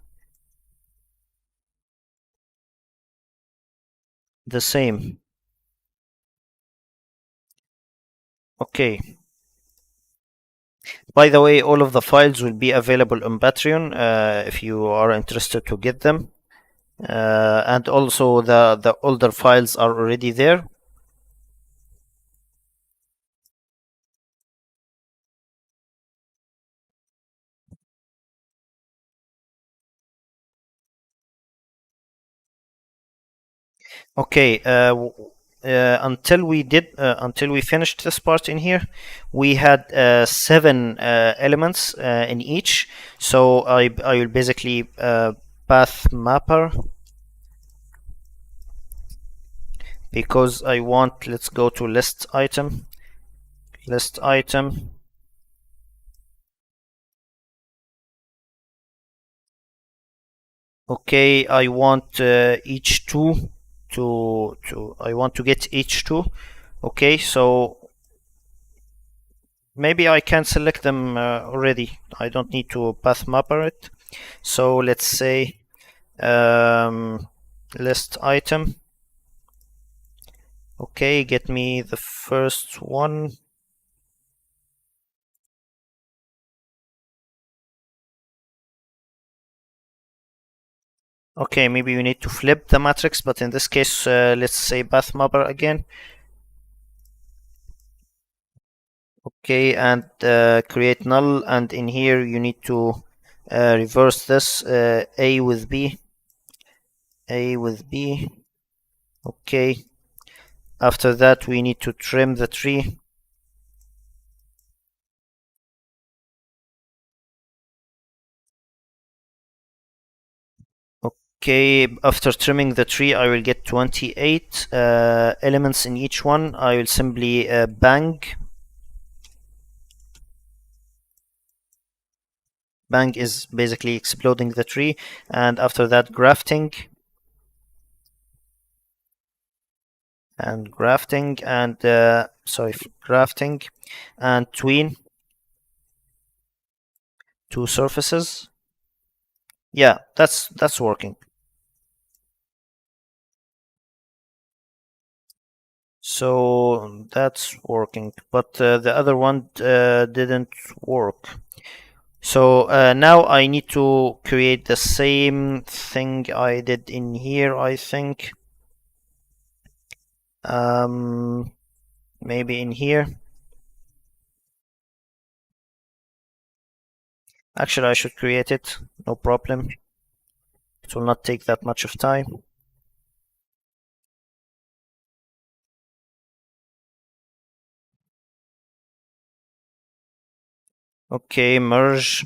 the same. Okay. By the way, all of the files will be available on Patreon if you are interested to get them. And also the older files are already there. Okay, until we finished this part in here, we had 7 elements in each. So I will basically path mapper, because I want, let's go to list item. Okay, I want each two I want to get each two. Okay, so maybe I can select them already. I don't need to path mapper it. So let's say list item. Okay, get me the first one. Okay, maybe you need to flip the matrix, but in this case, let's say path mapper again. Okay, and create null, and in here you need to reverse this, A with B. Okay, after that we need to trim the tree. Okay, after trimming the tree I will get 28 elements in each one. I will simply bang is basically exploding the tree, and after that grafting and grafting and tween, 2 surfaces. Yeah, that's working. So that's working, but the other one didn't work. So now I need to create the same thing I did in here, I think. Maybe in here. Actually, I should create it, no problem. It will not take that much of time. Okay, merge.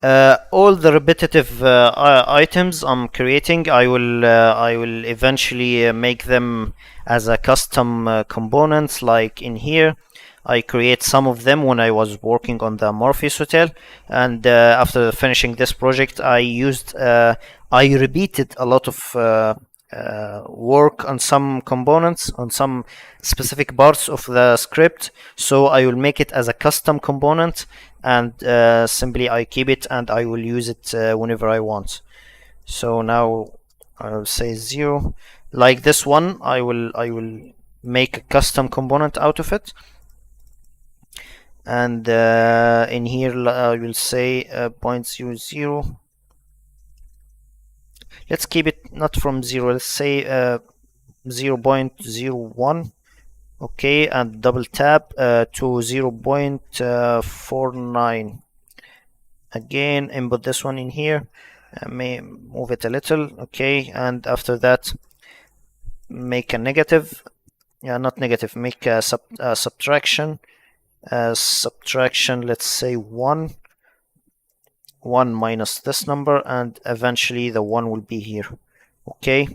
All the repetitive items I'm creating, I will eventually make them as a custom components. Like in here, I create some of them when I was working on the Morpheus Hotel, and after finishing this project, I repeated a lot of work on some components, on some specific parts of the script, so I will make it as a custom component, and simply I keep it and I will use it whenever I want. So now I'll say 0. Like this one, I will make a custom component out of it, and in here I will say 0.00. Let's keep it not from 0, let's say 0.01. Okay, and double tap to 0.49. Again, input this one in here, may move it a little. Okay, and after that make a negative, not negative, make a subtraction. Subtraction, let's say 1 minus this number, and eventually the 1 will be here. Okay,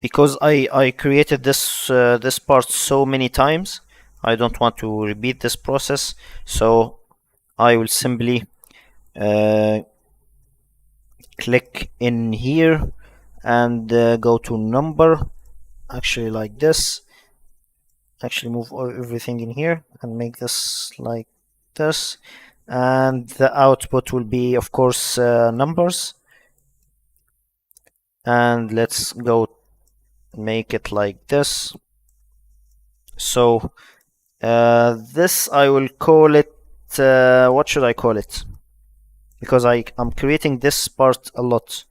because I created this this part so many times, I don't want to repeat this process, so I will simply click in here and go to number, actually like this, actually move everything in here and make this like this, and the output will be of course numbers, and let's go make it like this. So this I will call it what should I call it, because I'm creating this part a lot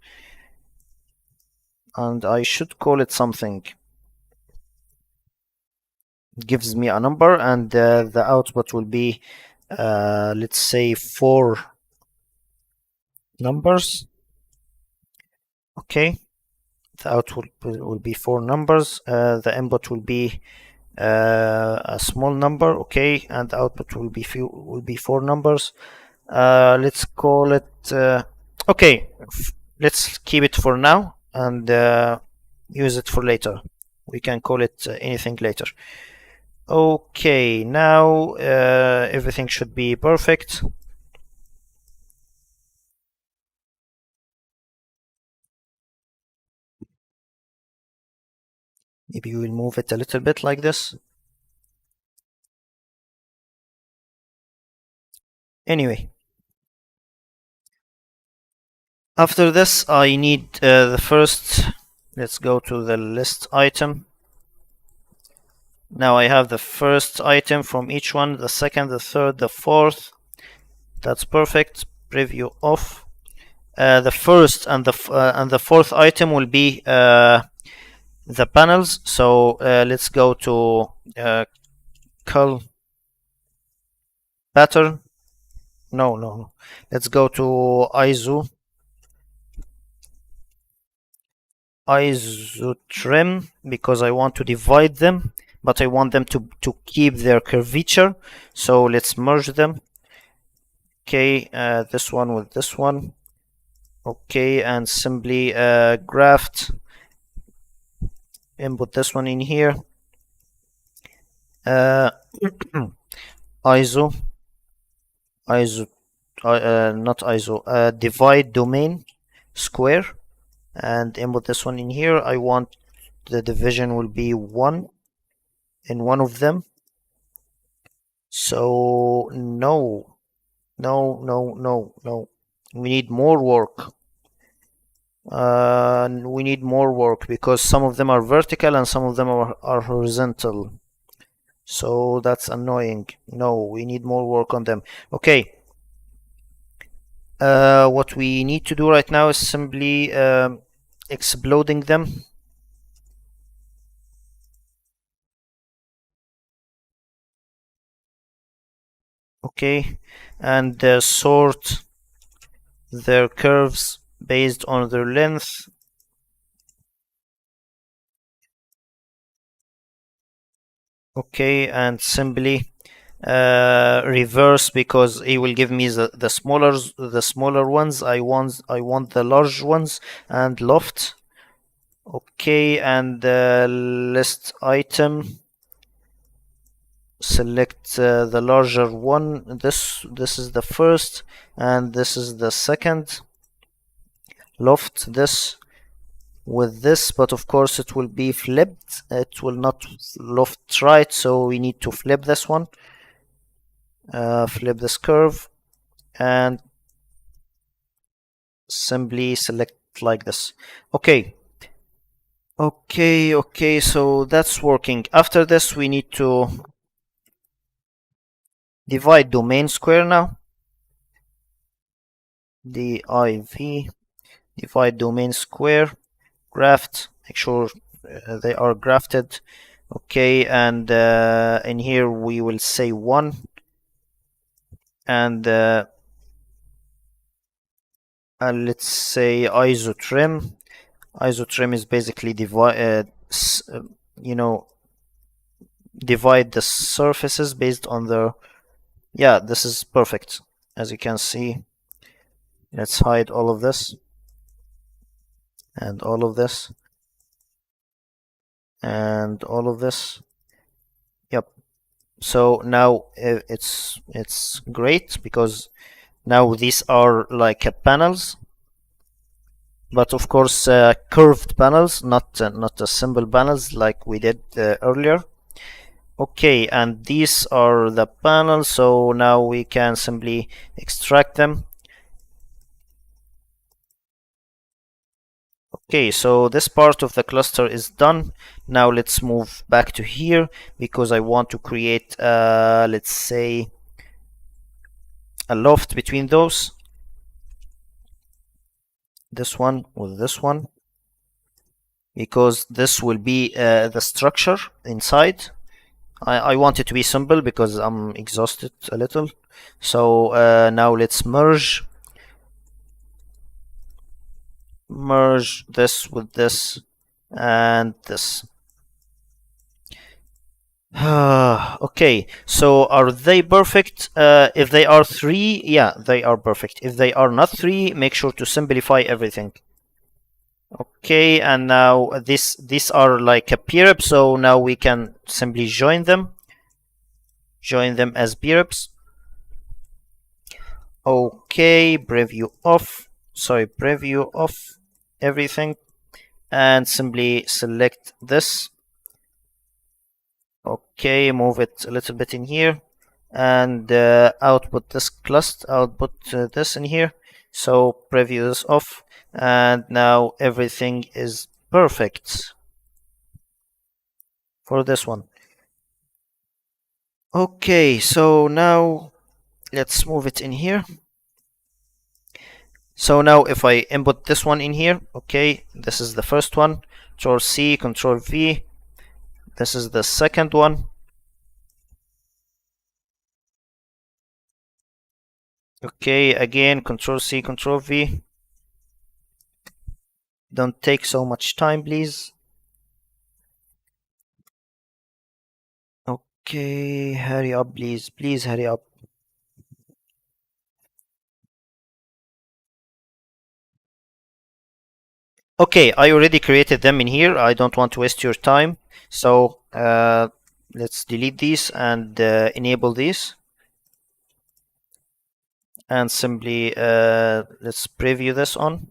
and I should call it something. It gives me a number, and the output will be let's say 4 numbers. Okay, the output will be 4 numbers, the input will be a small number. Okay, and the output will be 4 numbers. Let's call it okay, let's keep it for now and use it for later. We can call it anything later. Okay, now everything should be perfect. Maybe we'll move it a little bit like this. Anyway, after this I need the first, let's go to the list item. Now I have the first item from each one, the second, the third, the fourth. That's perfect. Preview off. The first and the fourth item will be the panels. So let's go to cull pattern. No. Let's go to ISO trim, because I want to divide them, but I want them to keep their curvature. So let's merge them. Okay, this one with this one. Okay, and simply graft, input this one in here. ISO not ISO, divide domain square, and input this one in here. I want the division will be 1 in one of them. So no, we need more work. We need more work because some of them are vertical and some of them are horizontal, so that's annoying. No, we need more work on them. Okay, what we need to do right now is simply exploding them. Okay, and sort their curves based on their length. Okay, and simply reverse, because it will give me the smaller ones. I want the large ones, and loft. Okay, and list item, select the larger one. This is the first and this is the second. loft this with this, but of course it will be flipped. It will not loft right, so we need to flip this one. Flip this curve and simply select like this. Okay. Okay, so that's working. After this, we need to divide domain square now. div, divide domain square, graft, make sure they are grafted. Okay, and in here we will say 1, and let's say isotrim. Isotrim is basically you know, divide the surfaces based on the, yeah, this is perfect. As you can see, let's hide all of this and all of this and all of this. Yep. So now it's great because now these are like panels, but of course curved panels, not a simple panels like we did earlier. Okay, and these are the panels, so now we can simply extract them. Okay, so this part of the cluster is done. Now let's move back to here because I want to create, let's say, a loft between those. This one with this one, because this will be the structure inside. I want it to be simple because I'm exhausted a little. So now let's merge this with this and this. Okay, so are they perfect? If they are 3, yeah, they are perfect. If they are not 3, make sure to simplify everything. Okay, and now these are like a peer-up, so now we can simply join them as peer-ups. Okay, preview off, everything, and simply select this. Okay, move it a little bit in here and output this cluster, output this in here. So preview this off, and now everything is perfect for this one. Okay, so now let's move it in here. So now if I input this one in here, okay, this is the first one, Control C, Control V. This is the second one. Okay, again, Control C, Control V. Don't take so much time, please. Okay, hurry up, please. Please hurry up. Okay, I already created them in here. I don't want to waste your time. So let's delete these and enable these. And simply let's preview this on.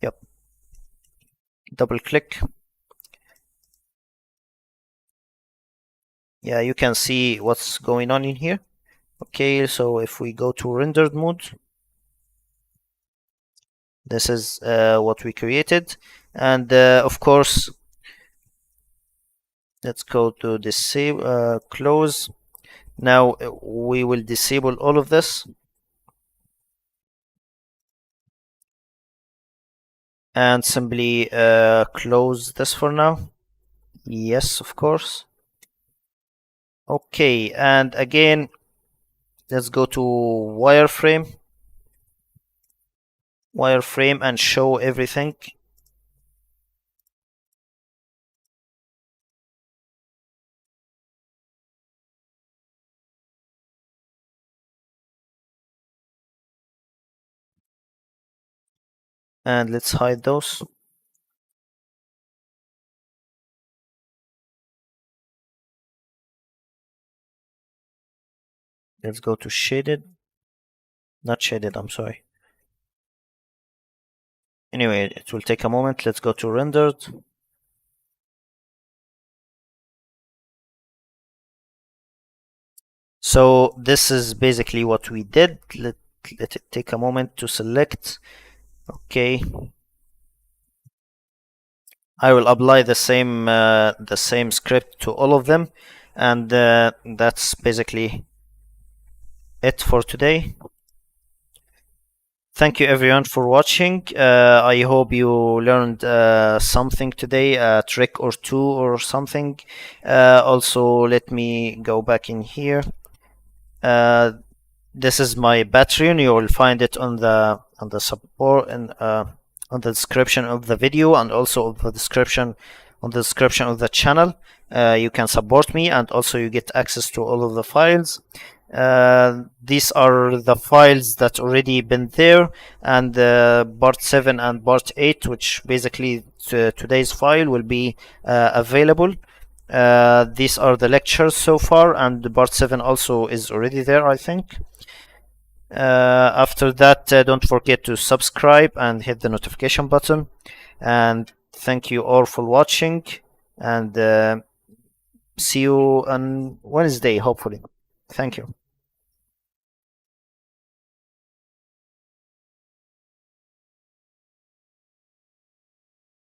Yep. Double click. Yeah, you can see what's going on in here. Okay, so if we go to rendered mode, this is what we created. And of course, let's go to disable, close. Now we will disable all of this. And simply close this for now. Yes, of course. Okay, and again, let's go to wireframe and show everything. And let's hide those. Let's go to shaded, not shaded, I'm sorry. Anyway, it will take a moment. Let's go to rendered. So this is basically what we did. Let it take a moment to select. Okay. I will apply the same script to all of them, and that's basically it for today. Thank you everyone for watching. I hope you learned something today, a trick or two or something. Also, let me go back in here. This is my Patreon. You will find it on the support and on the description of the video, and also on the description of the channel. You can support me, and also you get access to all of the files. These are the files that already been there, and part 7 and part 8, which basically today's file will be available. These are the lectures so far, and the part 7 also is already there, I think. After that, don't forget to subscribe and hit the notification button. And thank you all for watching, and see you on Wednesday, hopefully. Thank you.